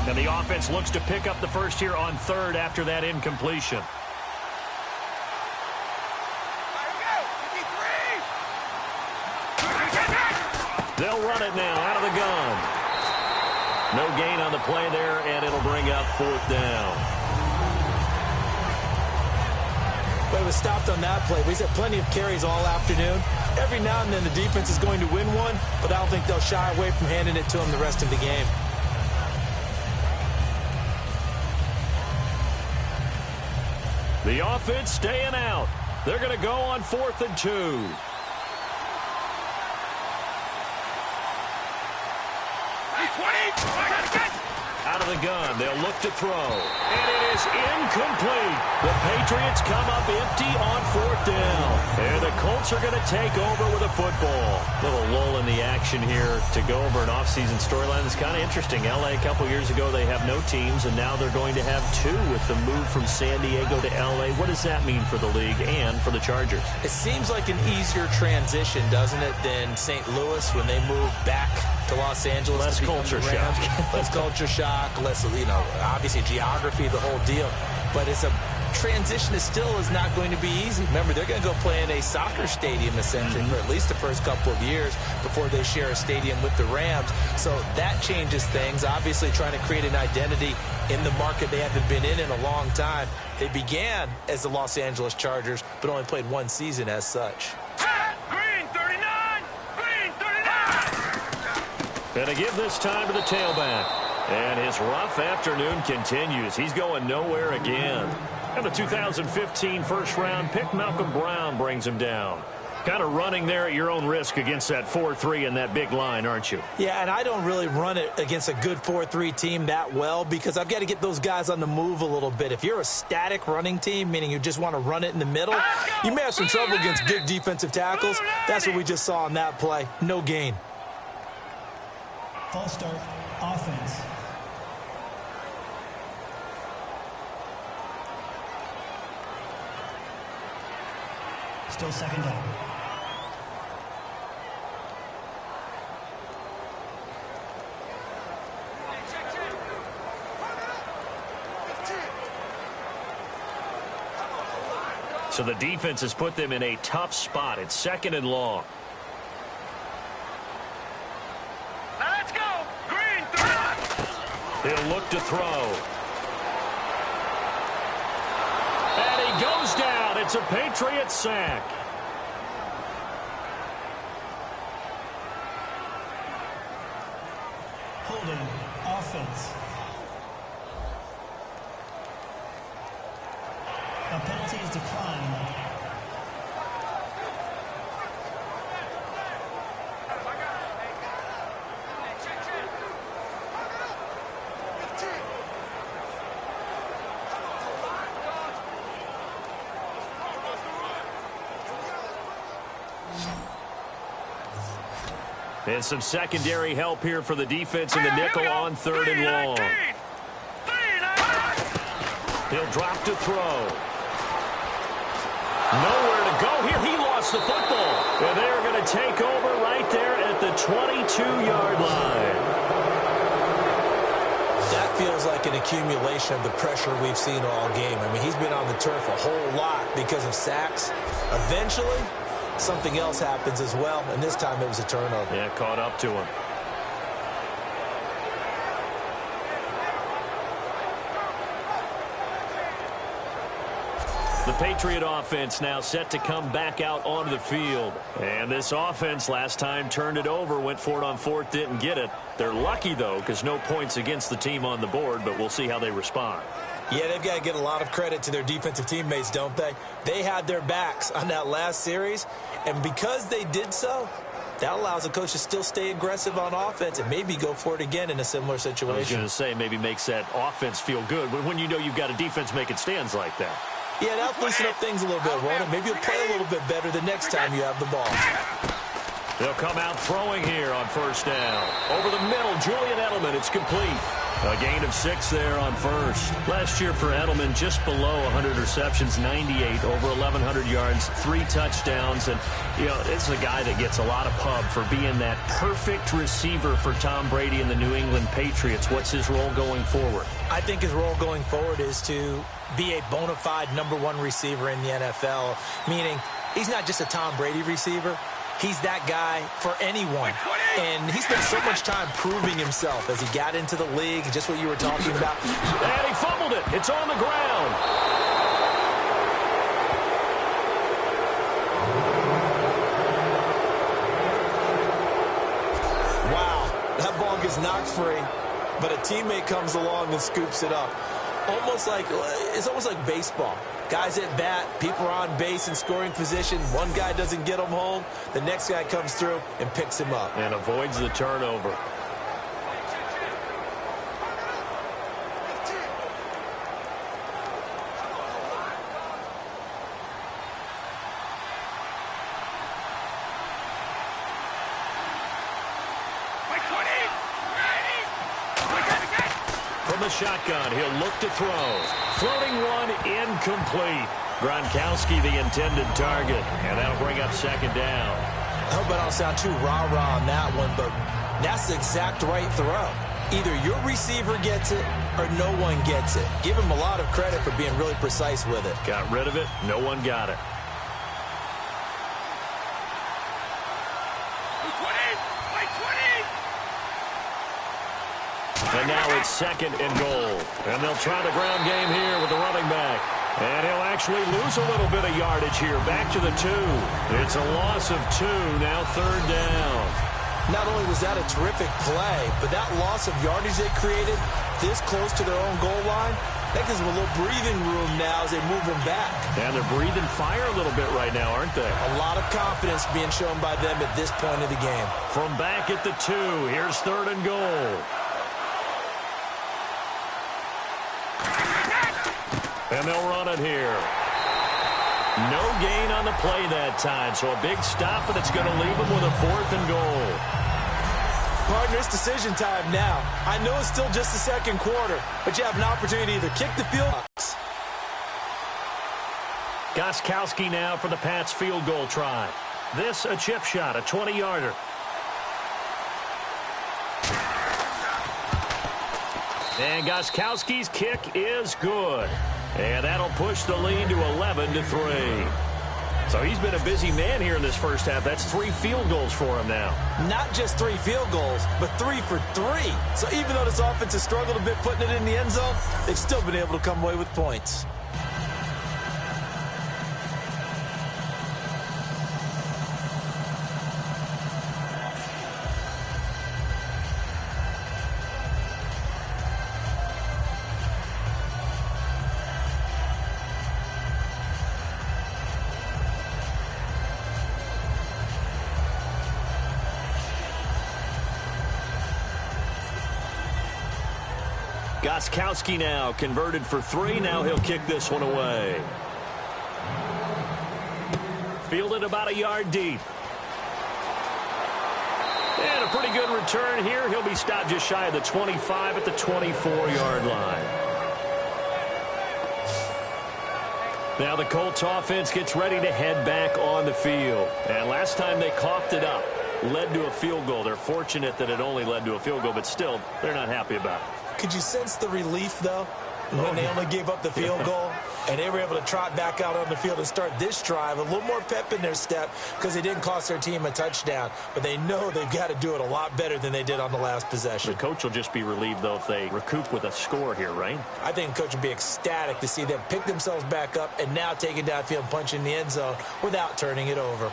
Speaker 2: And the offense looks to pick up the first here on 3rd after that incompletion. They'll run it now out of the gun. No gain on the play there, and it'll bring up 4th down.
Speaker 3: But it was stopped on that play. We've had plenty of carries all afternoon. Every now and then the defense is going to win one, but I don't think they'll shy away from handing it to them the rest of the game.
Speaker 2: The offense staying out. They're going to go on 4th and 2. Out of the gun, they'll look to throw. And it is incomplete. The Patriots come up empty on 4th down. And the Colts are going to take over with a football. Little lull in the action here to go over an offseason storyline. It's kind of interesting. LA a couple years ago, they have no teams, and now they're going to have 2 with the move from San Diego to LA. What does that mean for the league and for the Chargers?
Speaker 3: It seems like an easier transition, doesn't it, than St. Louis when they moved back to Los Angeles.
Speaker 2: Less culture shock.
Speaker 3: Less culture shock, less, obviously geography, the whole deal. But it's a transition that still is not going to be easy. Remember, they're going to go play in a soccer stadium, essentially, for at least the first couple of years before they share a stadium with the Rams. So that changes things. Obviously, trying to create an identity in the market they haven't been in a long time. They began as the Los Angeles Chargers, but only played one season as such.
Speaker 4: Green 39! Green 39!
Speaker 2: And to give this time to the tailback. And his rough afternoon continues. He's going nowhere again. And the 2015 first-round pick, Malcolm Brown, brings him down. Kind of running there at your own risk against that 4-3 and that big line, aren't you?
Speaker 3: Yeah, and I don't really run it against a good 4-3 team that well because I've got to get those guys on the move a little bit. If you're a static running team, meaning you just want to run it in the middle, you may have some trouble against good defensive tackles. That's what we just saw on that play. No gain.
Speaker 5: False start, offense. Still second down.
Speaker 2: So the defense has put them in a tough spot. It's 2nd and long.
Speaker 4: Now let's go. Green,
Speaker 2: He'll look to throw. And he goes down. It's a Patriot sack.
Speaker 5: Holding, offense. A penalty is declined.
Speaker 2: And some secondary help here for the defense in the nickel on 3rd and long. He'll drop to throw. Nowhere to go here. He lost the football. And they're going to take over right there at the 22-yard line.
Speaker 3: That feels like an accumulation of the pressure we've seen all game. I mean, he's been on the turf a whole lot because of sacks. Eventually, something else happens as well, and this time it was a turnover.
Speaker 2: Yeah, caught up to him. The Patriot offense now set to come back out onto the field. And this offense last time turned it over, went for it on 4th, didn't get it. They're lucky, though, because no points against the team on the board, but we'll see how they respond.
Speaker 3: Yeah, they've got to get a lot of credit to their defensive teammates, don't they? They had their backs on that last series, and because they did so, that allows the coach to still stay aggressive on offense and maybe go for it again in a similar situation.
Speaker 2: I was going to say maybe makes that offense feel good, but when you know you've got a defense making stands like that.
Speaker 3: Yeah, that'll loosen up things a little bit, won't it? Maybe you'll play a little bit better the next time you have the ball.
Speaker 2: They'll come out throwing here on 1st down. Over the middle, Julian Edelman, it's complete. A gain of 6 there on 1st. Last year for Edelman, just below 100 receptions, 98, over 1,100 yards, 3 touchdowns. And, you know, it's a guy that gets a lot of pub for being that perfect receiver for Tom Brady and the New England Patriots. What's his role going forward?
Speaker 3: I think his role going forward is to be a bona fide #1 receiver in the NFL, meaning he's not just a Tom Brady receiver. He's that guy for anyone. And he spent so much time proving himself as he got into the league, just what you were talking about.
Speaker 2: And he fumbled it. It's on the ground.
Speaker 3: Wow, that ball gets knocked free, but a teammate comes along and scoops it up. It's almost like baseball. Guys at bat, people are on base in scoring position. One guy doesn't get him home. The next guy comes through and picks him up.
Speaker 2: And avoids the turnover. From the shotgun, he'll look to throw. Floating one, incomplete. Gronkowski, the intended target, and that'll bring up 2nd down.
Speaker 3: I hope I don't sound too rah-rah on that one, but that's the exact right throw. Either your receiver gets it or no one gets it. Give him a lot of credit for being really precise with it.
Speaker 2: Got rid of it. No one got it. And now it's 2nd and goal. And they'll try the ground game here with the running back. And he'll actually lose a little bit of yardage here. Back to the 2. It's a loss of 2. Now 3rd down.
Speaker 3: Not only was that a terrific play, but that loss of yardage they created this close to their own goal line, that gives them a little breathing room now as they move them back.
Speaker 2: And they're breathing fire a little bit right now, aren't they?
Speaker 3: A lot of confidence being shown by them at this point of the game.
Speaker 2: From back at the 2, here's 3rd and goal. And they'll run it here. No gain on the play that time, so a big stop, but it's going to leave them with a 4th and goal.
Speaker 3: Partner, it's decision time now. I know it's still just the second quarter, but you have an opportunity to either kick the field.
Speaker 2: Gostkowski now for the Pats field goal try. This a chip shot, a 20-yarder. And Gostkowski's kick is good. And that'll push the lead to 11-3. So he's been a busy man here in this first half. That's 3 field goals for him now.
Speaker 3: Not just 3 field goals, but 3 for 3. So even though this offense has struggled a bit putting it in the end zone, they've still been able to come away with points.
Speaker 2: Gostkowski now converted for 3. Now he'll kick this one away. Fielded about a yard deep. And a pretty good return here. He'll be stopped just shy of the 25 at the 24-yard line. Now the Colts offense gets ready to head back on the field. And last time they coughed it up, led to a field goal. They're fortunate that it only led to a field goal, but still, they're not happy about it.
Speaker 3: Could you sense the relief, though, when they only gave up the field goal and they were able to trot back out on the field and start this drive? A little more pep in their step because they didn't cost their team a touchdown, but they know they've got to do it a lot better than they did on the last possession.
Speaker 2: The coach will just be relieved, though, if they recoup with a score here, right?
Speaker 3: I think the coach will be ecstatic to see them pick themselves back up and now take it downfield and punch in the end zone without turning it over.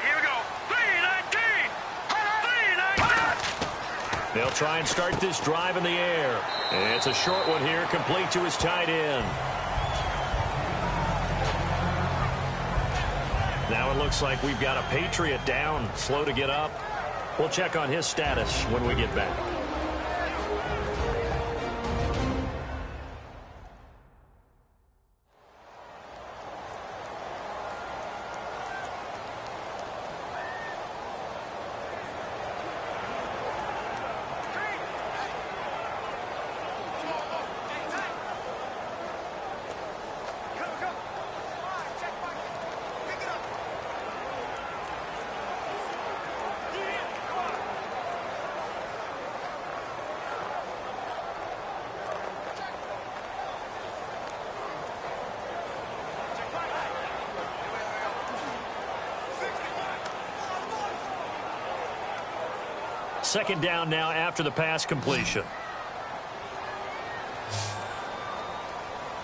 Speaker 4: Here we go. 3-19. 3-19.
Speaker 2: They'll try and start this drive in the air. And it's a short one here, complete to his tight end. Now it looks like we've got a Patriot down, slow to get up. We'll check on his status when we get back. Second down now after the pass completion.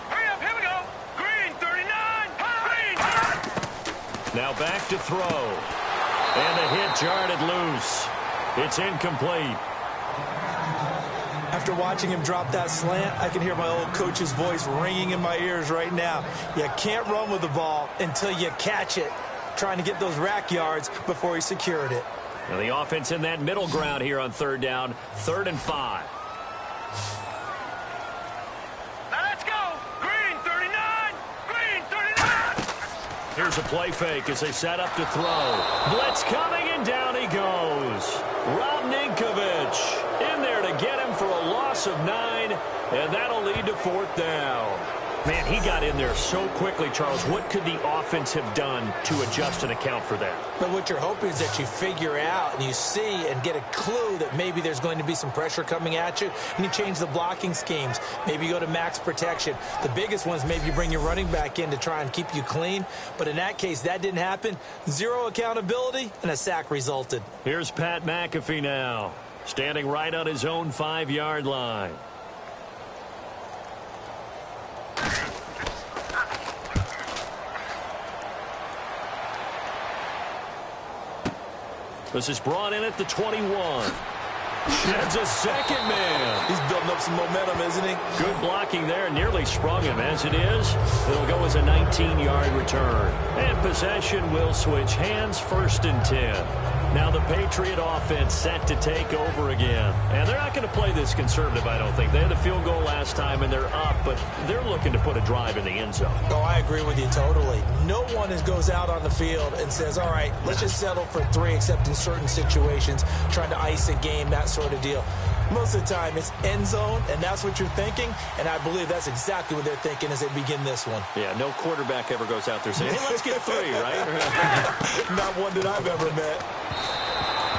Speaker 4: Hurry up, here we go. Green, 39. Green.
Speaker 2: Now back to throw. And the hit jarred it loose. It's incomplete.
Speaker 3: After watching him drop that slant, I can hear my old coach's voice ringing in my ears right now. You can't run with the ball until you catch it. Trying to get those rack yards before he secured it.
Speaker 2: And the offense in that middle ground here on third down, 3rd and 5.
Speaker 4: Now let's go. Green, 39. Green, 39.
Speaker 2: Here's a play fake as they set up to throw. Blitz coming, and down he goes. Rob Ninkovich in there to get him for a loss of 9, and that'll lead to 4th down. Man, he got in there so quickly, Charles. What could the offense have done to adjust and account for that?
Speaker 3: But what you're hoping is that you figure out and you see and get a clue that maybe there's going to be some pressure coming at you, and you change the blocking schemes. Maybe you go to max protection. The biggest one is maybe you bring your running back in to try and keep you clean. But in that case, that didn't happen. 0 accountability, and a sack resulted.
Speaker 2: Here's Pat McAfee now, standing right on his own 5-yard line. This is brought in at the 21. Sheds a second man.
Speaker 3: He's building up some momentum, isn't he?
Speaker 2: Good blocking there. Nearly sprung him. As it is, it'll go as a 19-yard return. And possession will switch hands, 1st and 10. Now the Patriot offense set to take over again. And they're not going to play this conservative, I don't think. They had the field goal last time, and they're up, but they're looking to put a drive in the end zone.
Speaker 3: Oh, I agree with you totally. No one goes out on the field and says, all right, let's just settle for 3, except in certain situations, trying to ice a game, that sort of deal. Most of the time, it's end zone, and that's what you're thinking, and I believe that's exactly what they're thinking as they begin this one.
Speaker 2: Yeah, no quarterback ever goes out there saying, hey, let's get 3, right?
Speaker 3: Not one that I've ever met.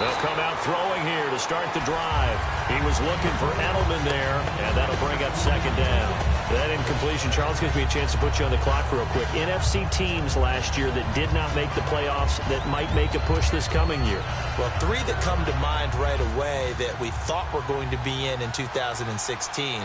Speaker 2: They'll come out throwing here to start the drive. He was looking for Edelman there, and that'll bring up 2nd down. That incompletion, Charles, gives me a chance to put you on the clock real quick. NFC teams last year that did not make the playoffs that might make a push this coming year.
Speaker 3: Well, 3 that come to mind right away that we thought were going to be in 2016.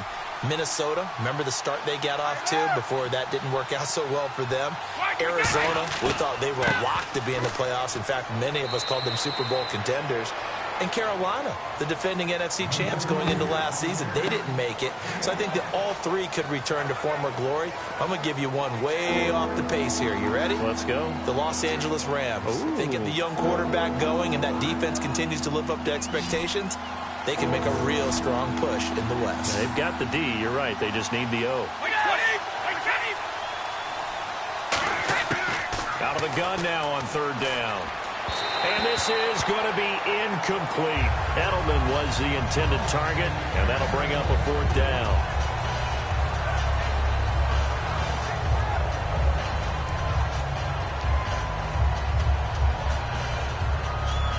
Speaker 3: Minnesota, remember the start they got off to before that didn't work out so well for them. Arizona, we thought they were locked to be in the playoffs. In fact, many of us called them Super Bowl contenders. And Carolina, the defending NFC champs going into last season, they didn't make it. So I think that all 3 could return to former glory. I'm going to give you one way off the pace here. You ready?
Speaker 2: Let's go.
Speaker 3: The Los Angeles Rams.
Speaker 2: Ooh.
Speaker 3: They get the young quarterback going, and that defense continues to live up to expectations. They can make a real strong push in the West.
Speaker 2: They've got the D. You're right. They just need the O. Out of the gun now on 3rd down. And this is going to be incomplete. Edelman was the intended target, and that'll bring up a 4th down.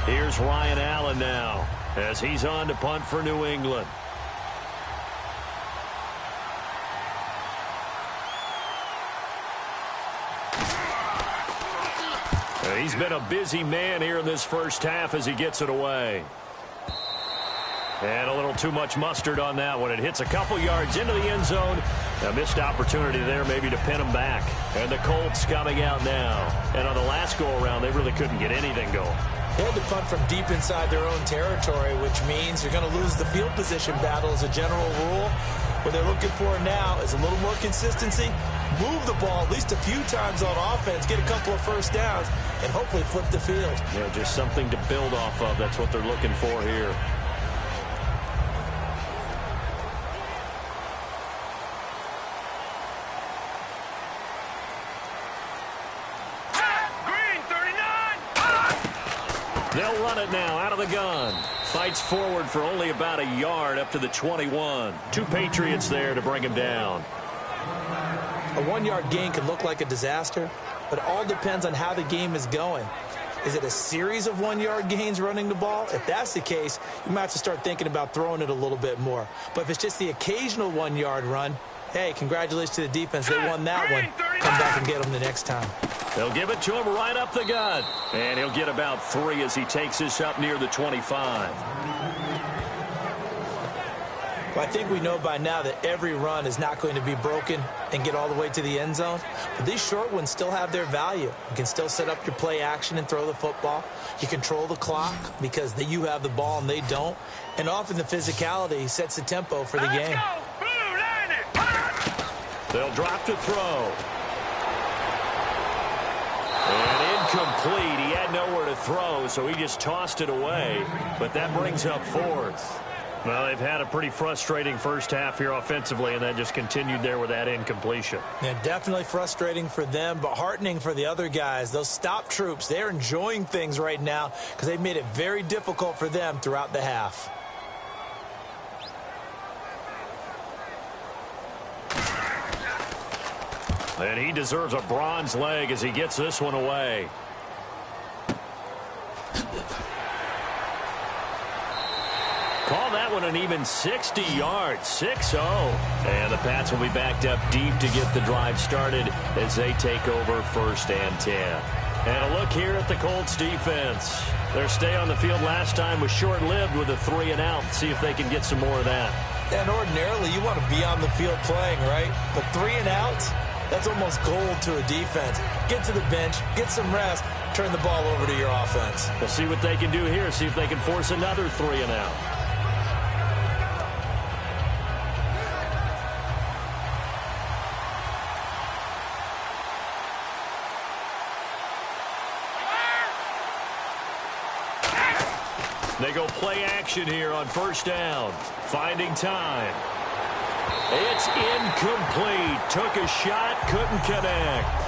Speaker 2: Here's Ryan Allen now, as he's on to punt for New England. He's been a busy man here in this first half as he gets it away. And a little too much mustard on that one. It hits a couple yards into the end zone. A missed opportunity there maybe to pin him back. And the Colts coming out now. And on the last go-around, they really couldn't get anything going.
Speaker 3: They had to punt from deep inside their own territory, which means you're going to lose the field position battle as a general rule. What they're looking for now is a little more consistency, move the ball at least a few times on offense, get a couple of first downs, and hopefully flip the field.
Speaker 2: Yeah, just something to build off of. That's what they're looking for here.
Speaker 4: Green 39.
Speaker 2: They'll run it now out of the gun. Fights forward for only about a yard up to the 21. 2 Patriots there to bring him down.
Speaker 3: A 1-yard gain can look like a disaster, but it all depends on how the game is going. Is it a series of 1-yard gains running the ball? If that's the case, you might have to start thinking about throwing it a little bit more. But if it's just the occasional 1-yard run, hey, congratulations to the defense. They won that one. Come back and get them the next time.
Speaker 2: They'll give it to him right up the gut. And he'll get about 3 as he takes this up near the 25.
Speaker 3: Well, I think we know by now that every run is not going to be broken and get all the way to the end zone. But these short ones still have their value. You can still set up your play action and throw the football. You control the clock because you have the ball and they don't. And often the physicality sets the tempo for the game.
Speaker 2: They'll drop to throw. And incomplete. He had nowhere to throw, so he just tossed it away. But that brings up 4th. Well, they've had a pretty frustrating first half here offensively, and that just continued there with that incompletion.
Speaker 3: Yeah, definitely frustrating for them, but heartening for the other guys. Those stop troops, they're enjoying things right now because they've made it very difficult for them throughout the half.
Speaker 2: And he deserves a bronze leg as he gets this one away. Call that one an even 60 yards, 6-0. And the Pats will be backed up deep to get the drive started as they take over 1st and 10. And a look here at the Colts defense. Their stay on the field last time was short-lived with a 3 and out. See if they can get some more of that.
Speaker 3: And ordinarily, you want to be on the field playing, right? But 3 and out, That's almost gold to a defense. Get to the bench, get some rest, turn the ball over to your offense.
Speaker 2: We'll see what they can do here, see if they can force another 3 and out. They go play action here on first down. Finding time. It's incomplete. Took a shot, couldn't connect.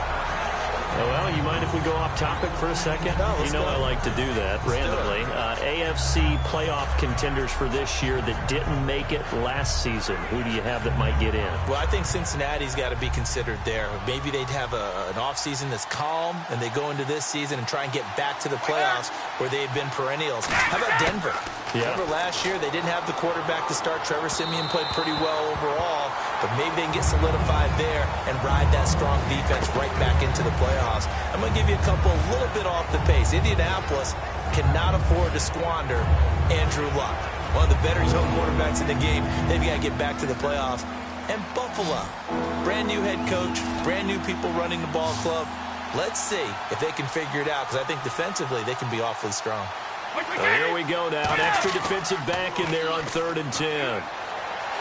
Speaker 2: Well, you mind if we go off topic for a second?
Speaker 3: No,
Speaker 2: you know I like to do that randomly. AFC playoff contenders for this year that didn't make it last season. Who do you have that might get in?
Speaker 3: Well, I think Cincinnati's got to be considered there. Maybe they'd have an offseason that's calm, and they go into this season and try and get back to the playoffs where they've been perennials. How about Denver?
Speaker 2: Yeah.
Speaker 3: Remember last year, they didn't have the quarterback to start. Trevor Siemian played pretty well overall, but maybe they can get solidified there and ride that strong defense right back into the playoffs. I'm going to give you a couple a little bit off the pace. Indianapolis cannot afford to squander Andrew Luck, one of the better young quarterbacks in the game. They've got to get back to the playoffs. And Buffalo, brand new head coach, brand new people running the ball club. Let's see if they can figure it out, because I think defensively they can be awfully strong.
Speaker 2: So here we go now. An extra defensive back in there on 3rd and 10.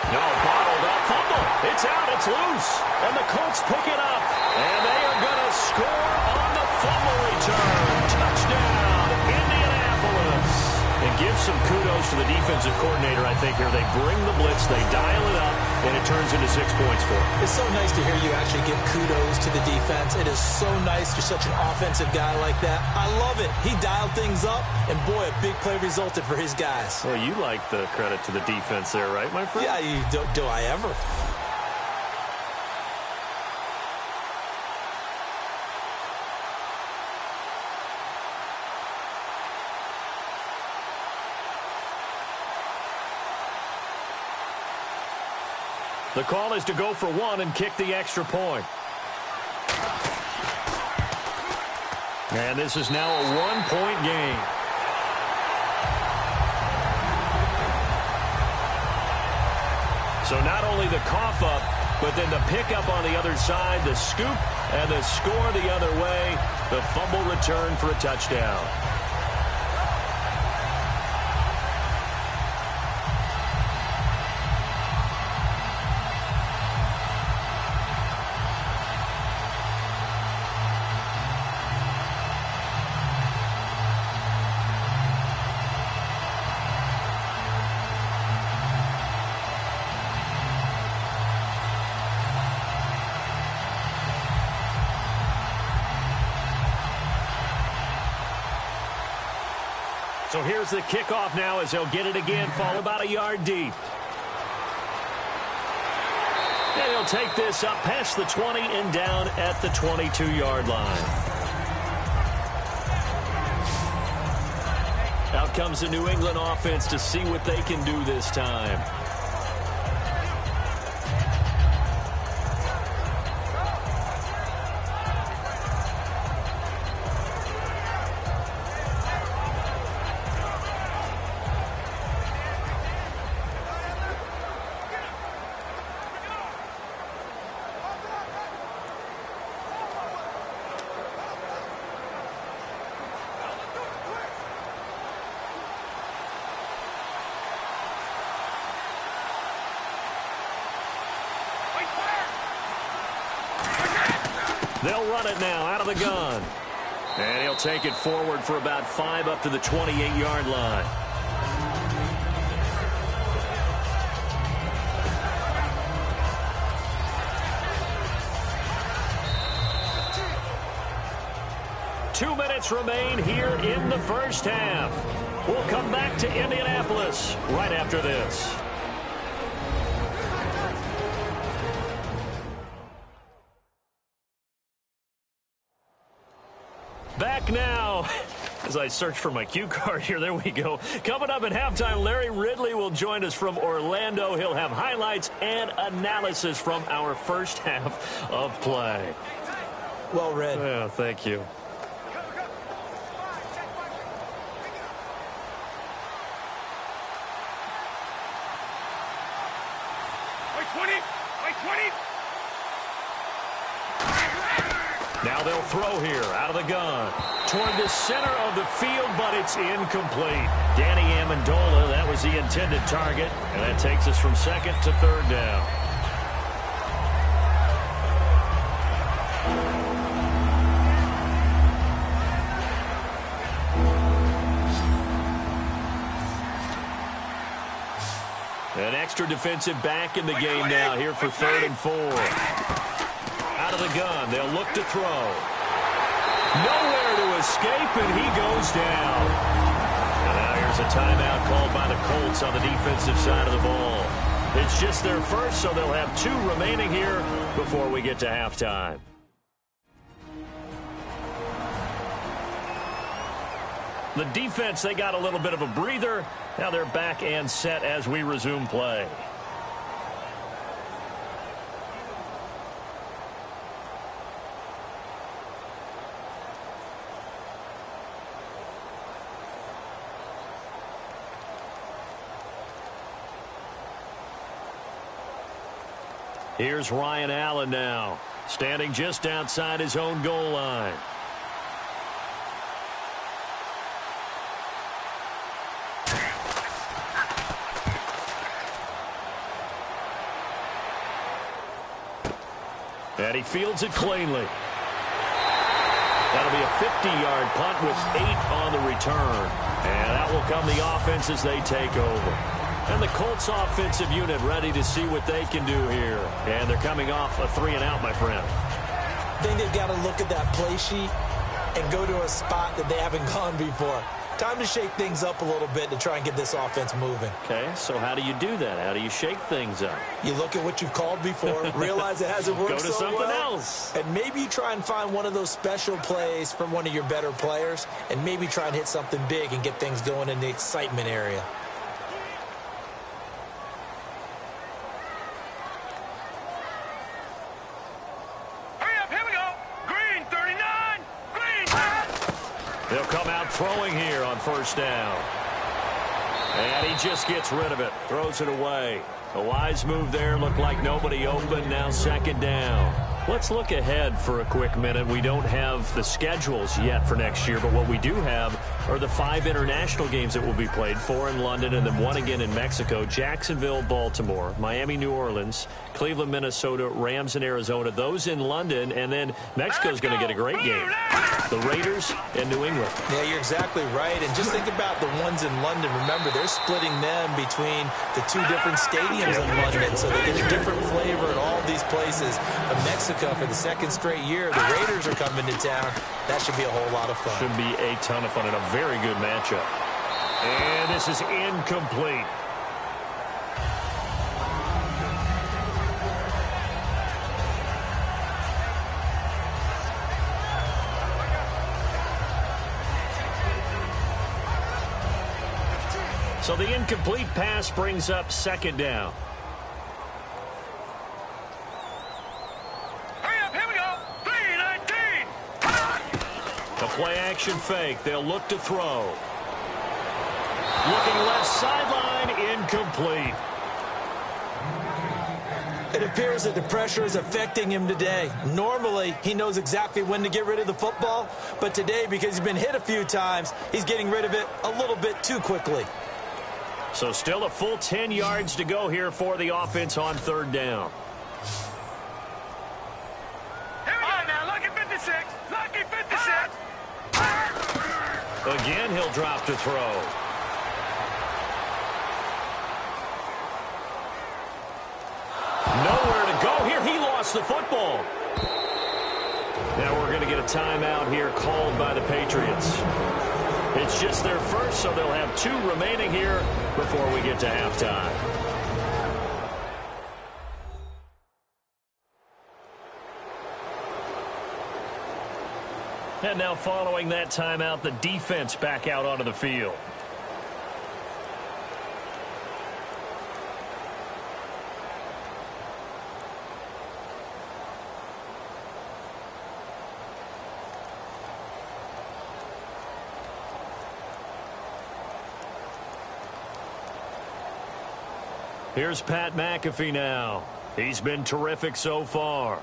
Speaker 2: No, bottled up. Fumble. It's out. It's loose. And the Colts pick it up. And they are going to score on the fumble return. Touchdown, Indianapolis. And give some kudos to the defensive coordinator, I think, here. They bring the blitz, they dial it up, and it turns into 6 points for them.
Speaker 3: It's so nice to hear you actually give kudos to the defense. It is so nice. You're such an offensive guy like that. I love it. He dialed things up, and boy, a big play resulted for his guys.
Speaker 2: Well, you like the credit to the defense there, right, my friend?
Speaker 3: Yeah, do I ever?
Speaker 2: The call is to go for 1 and kick the extra point. And this is now a 1-point game. So not only the cough up, but then the pickup on the other side, the scoop, and the score the other way. The fumble return for a touchdown. So here's the kickoff now as they'll get it again, fall about a yard deep. And he'll take this up past the 20 and down at the 22-yard line. Out comes the New England offense to see what they can do this time. They'll run it now out of the gun. And he'll take it forward for about 5 up to the 28-yard line. Two minutes remain here in the first half. We'll come back to Indianapolis right after this. Back now, as I search for my cue card here, there we go. Coming up at halftime, Larry Ridley will join us from Orlando. He'll have highlights and analysis from our first half of play.
Speaker 3: Well read.
Speaker 2: Yeah, thank you. Now they'll throw here out of the gun. Toward the center of the field, but it's incomplete. Danny Amendola, that was the intended target, and that takes us from second to third down. An extra defensive back in the game now here for 3rd and 4. Out of the gun, they'll look to throw. Nowhere to escape, and he goes down. And now here's a timeout called by the Colts on the defensive side of the ball. It's just their first, so they'll have 2 remaining here before we get to halftime. The defense, they got a little bit of a breather. Now they're back and set as we resume play. Here's Ryan Allen now, standing just outside his own goal line. And he fields it cleanly. That'll be a 50-yard punt with 8 on the return. And that will come the offense as they take over. And the Colts offensive unit ready to see what they can do here. And they're coming off a 3-and-out, my friend.
Speaker 3: I think they've got to look at that play sheet and go to a spot that they haven't gone before. Time to shake things up a little bit to try and get this offense moving.
Speaker 2: Okay, so how do you do that? How do you shake things up?
Speaker 3: You look at what you've called before, realize it hasn't worked
Speaker 2: Go to
Speaker 3: so
Speaker 2: something
Speaker 3: well,
Speaker 2: else.
Speaker 3: and maybe you try and find one of those special plays from one of your better players, and maybe try and hit something big and get things going in the excitement area.
Speaker 2: They'll come out throwing here on 1st down. And he just gets rid of it. Throws it away. A wise move there. Looked like nobody open. Now 2nd down. Let's look ahead for a quick minute. We don't have the schedules yet for next year, but what we do have are the 5 international games that will be played, 4 in London and then 1 again in Mexico. Jacksonville, Baltimore, Miami, New Orleans, Cleveland, Minnesota, Rams in Arizona. Those in London, and then Mexico's going to get a great game. The Raiders and New England.
Speaker 3: Yeah, you're exactly right. And just think about the ones in London. Remember, they're splitting them between the 2 different stadiums in London, so they get a different flavor in all these places. But Mexico, for the 2nd straight year, the Raiders are coming to town. That should be a whole lot of fun.
Speaker 2: Should be a ton of fun and a very good matchup. And this is incomplete. So the incomplete pass brings up 2nd down.
Speaker 4: Hurry up, here we go. 3-19.
Speaker 2: A play-action fake. They'll look to throw. Looking left sideline, incomplete.
Speaker 3: It appears that the pressure is affecting him today. Normally, he knows exactly when to get rid of the football, but today, because he's been hit a few times, he's getting rid of it a little bit too quickly.
Speaker 2: So still a full 10 yards to go here for the offense on 3rd down.
Speaker 4: Here we go now. Lucky 56. Lucky 56.
Speaker 2: Again, he'll drop to throw. Nowhere to go here. He lost the football. Now we're going to get a timeout here called by the Patriots. It's just their first, so they'll have 2 remaining here before we get to halftime. And now following that timeout, the defense back out onto the field. Here's Pat McAfee now. He's been terrific so far.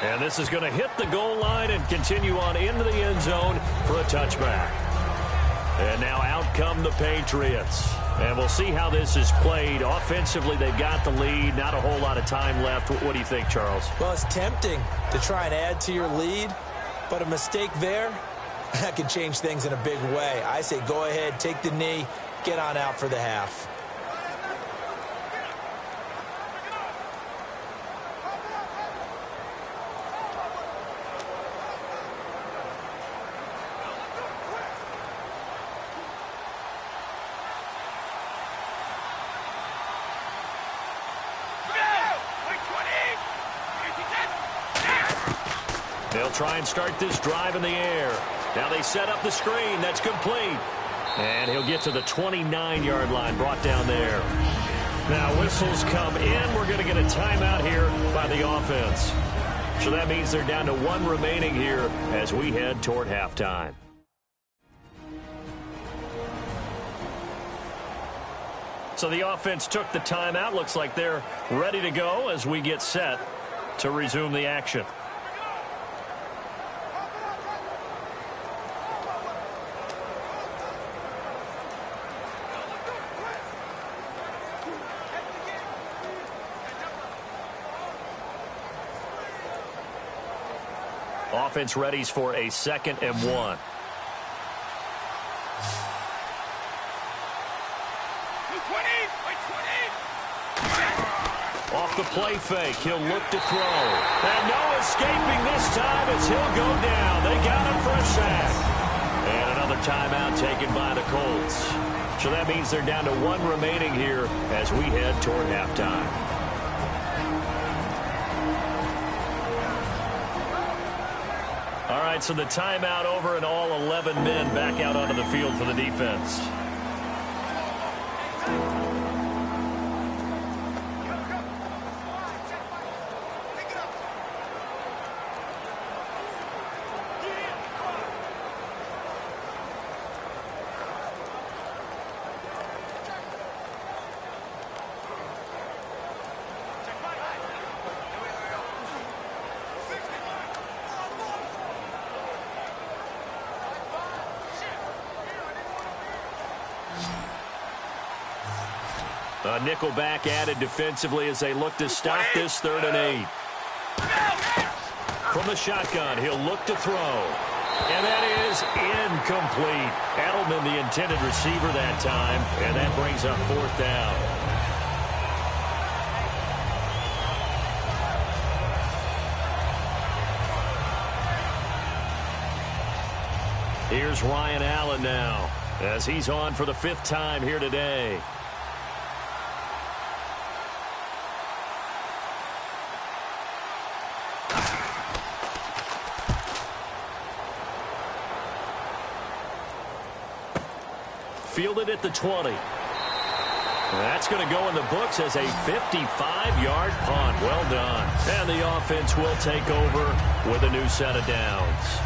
Speaker 2: And this is going to hit the goal line and continue on into the end zone for a touchback. And now out come the Patriots. And we'll see how this is played. Offensively, they've got the lead. Not a whole lot of time left. What do you think, Charles?
Speaker 3: Well, it's tempting to try and add to your lead, but a mistake there, that can change things in a big way. I say go ahead, take the knee, get on out for the half.
Speaker 2: They'll try and start this drive in the air. Now they set up the screen. That's complete. And he'll get to the 29-yard line, brought down there. Now whistles come in. We're going to get a timeout here by the offense. So that means they're down to one remaining here as we head toward halftime. So the offense took the timeout. Looks like they're ready to go as we get set to resume the action. Offense readies for a 2nd and 1. Off the play fake, he'll look to throw. And no escaping this time as he'll go down. They got him for a sack. And another timeout taken by the Colts. So that means they're down to one remaining here as we head toward halftime. All right, so the timeout over and all 11 men back out onto the field for the defense. A nickelback added defensively as they look to stop this 3rd and 8. From the shotgun, he'll look to throw. And that is incomplete. Edelman, the intended receiver that time, and that brings up 4th down. Here's Ryan Allen now as he's on for the 5th time here today. Fielded at the 20. That's going to go in the books as a 55-yard punt. Well done. And the offense will take over with a new set of downs.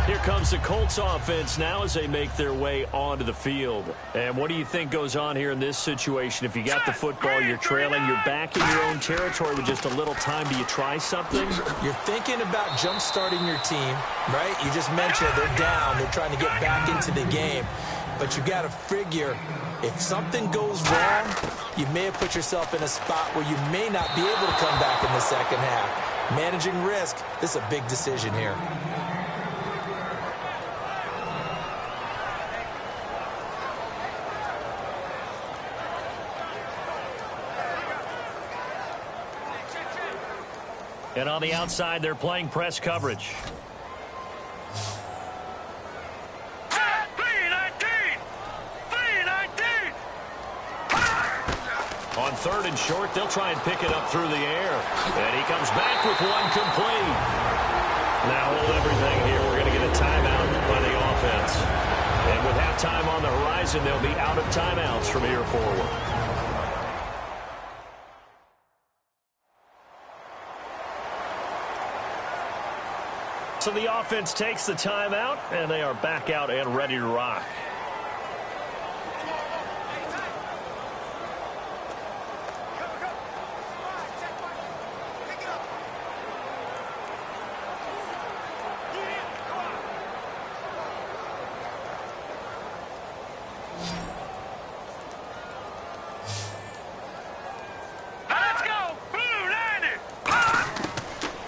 Speaker 2: Here comes the Colts offense now as they make their way onto the field. And what do you think goes on here in this situation? If you got the football, you're trailing, you're back in your own territory with just a little time. Do you try something?
Speaker 3: You're thinking about jump-starting your team, right? You just mentioned they're down. They're trying to get back into the game. But you got to figure if something goes wrong, you may have put yourself in a spot where you may not be able to come back in the second half. Managing risk, this is a big decision here.
Speaker 2: And on the outside, they're playing press coverage. On 3rd and short, they'll try and pick it up through the air. And he comes back with one complete. Now hold everything here. We're going to get a timeout by the offense. And with halftime on the horizon, they'll be out of timeouts from here forward. So the offense takes the timeout, and they are back out and ready to rock.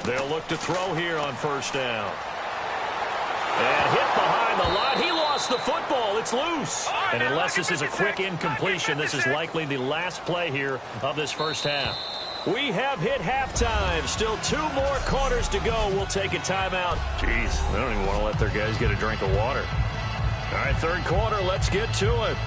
Speaker 2: They'll look to throw here on first down. And hit behind the line. He lost the football. It's loose. And unless this is a quick incompletion, this is likely the last play here of this first half. We have hit halftime. Still 2 more quarters to go. We'll take a timeout. Jeez, they don't even want to let their guys get a drink of water. All right, third quarter, let's get to it.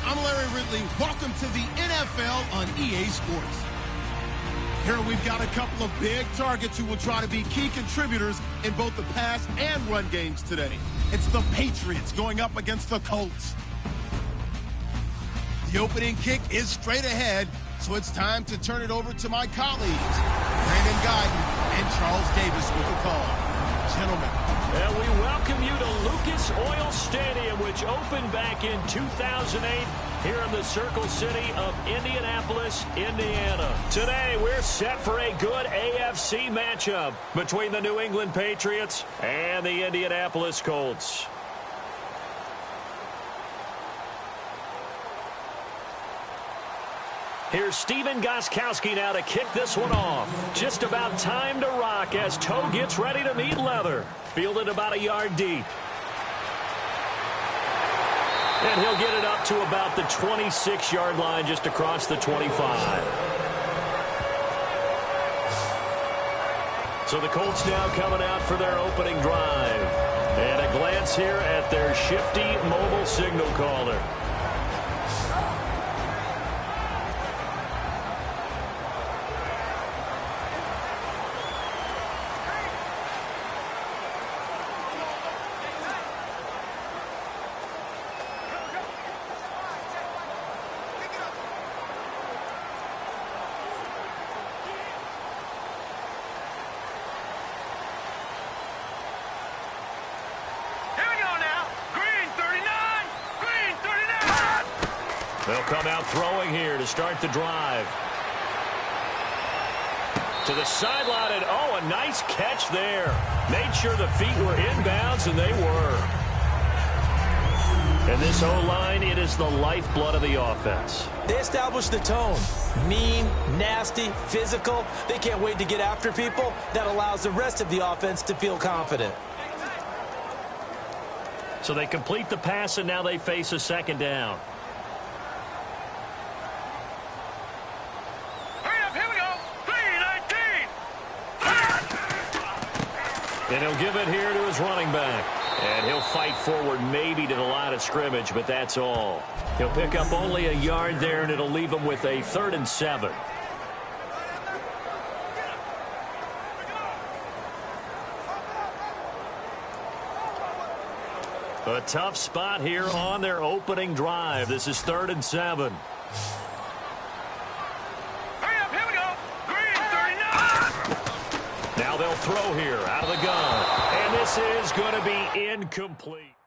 Speaker 1: I'm Larry Ridley. Welcome to the NFL on EA Sports. Here we've got a couple of big targets who will try to be key contributors in both the pass and run games today. It's the Patriots going up against the Colts. The opening kick is straight ahead, so it's time to turn it over to my colleagues, Brandon Guyton and Charles Davis with the call. Gentlemen.
Speaker 2: And we welcome you to Lucas Oil Stadium, which opened back in 2008 here in the Circle City of Indianapolis, Indiana. Today, we're set for a good AFC matchup between the New England Patriots and the Indianapolis Colts. Here's Steven Gostkowski now to kick this one off. Just about time to rock as toe gets ready to meet leather. Fielded about a yard deep. And he'll get it up to about the 26-yard line just across the 25. So the Colts now coming out for their opening drive. And a glance here at their shifty mobile signal caller.
Speaker 4: They'll
Speaker 2: come out throwing here to start the drive. To the sideline, and oh, a nice catch there. Made sure the feet were inbounds, and they were. And this O-line, it is the lifeblood of the offense.
Speaker 3: They established the tone. Mean, nasty, physical. They can't wait to get after people. That allows the rest of the offense to feel confident.
Speaker 2: So they complete the pass, and now they face a second down. And he'll give it here to his running back. And he'll fight forward maybe to the line of scrimmage, but that's all. He'll pick up only a yard there, and it'll leave him with a 3rd and 7. A tough spot here on their opening drive. This is 3rd and 7. Now they'll throw here out of the gun. And this is going to be incomplete.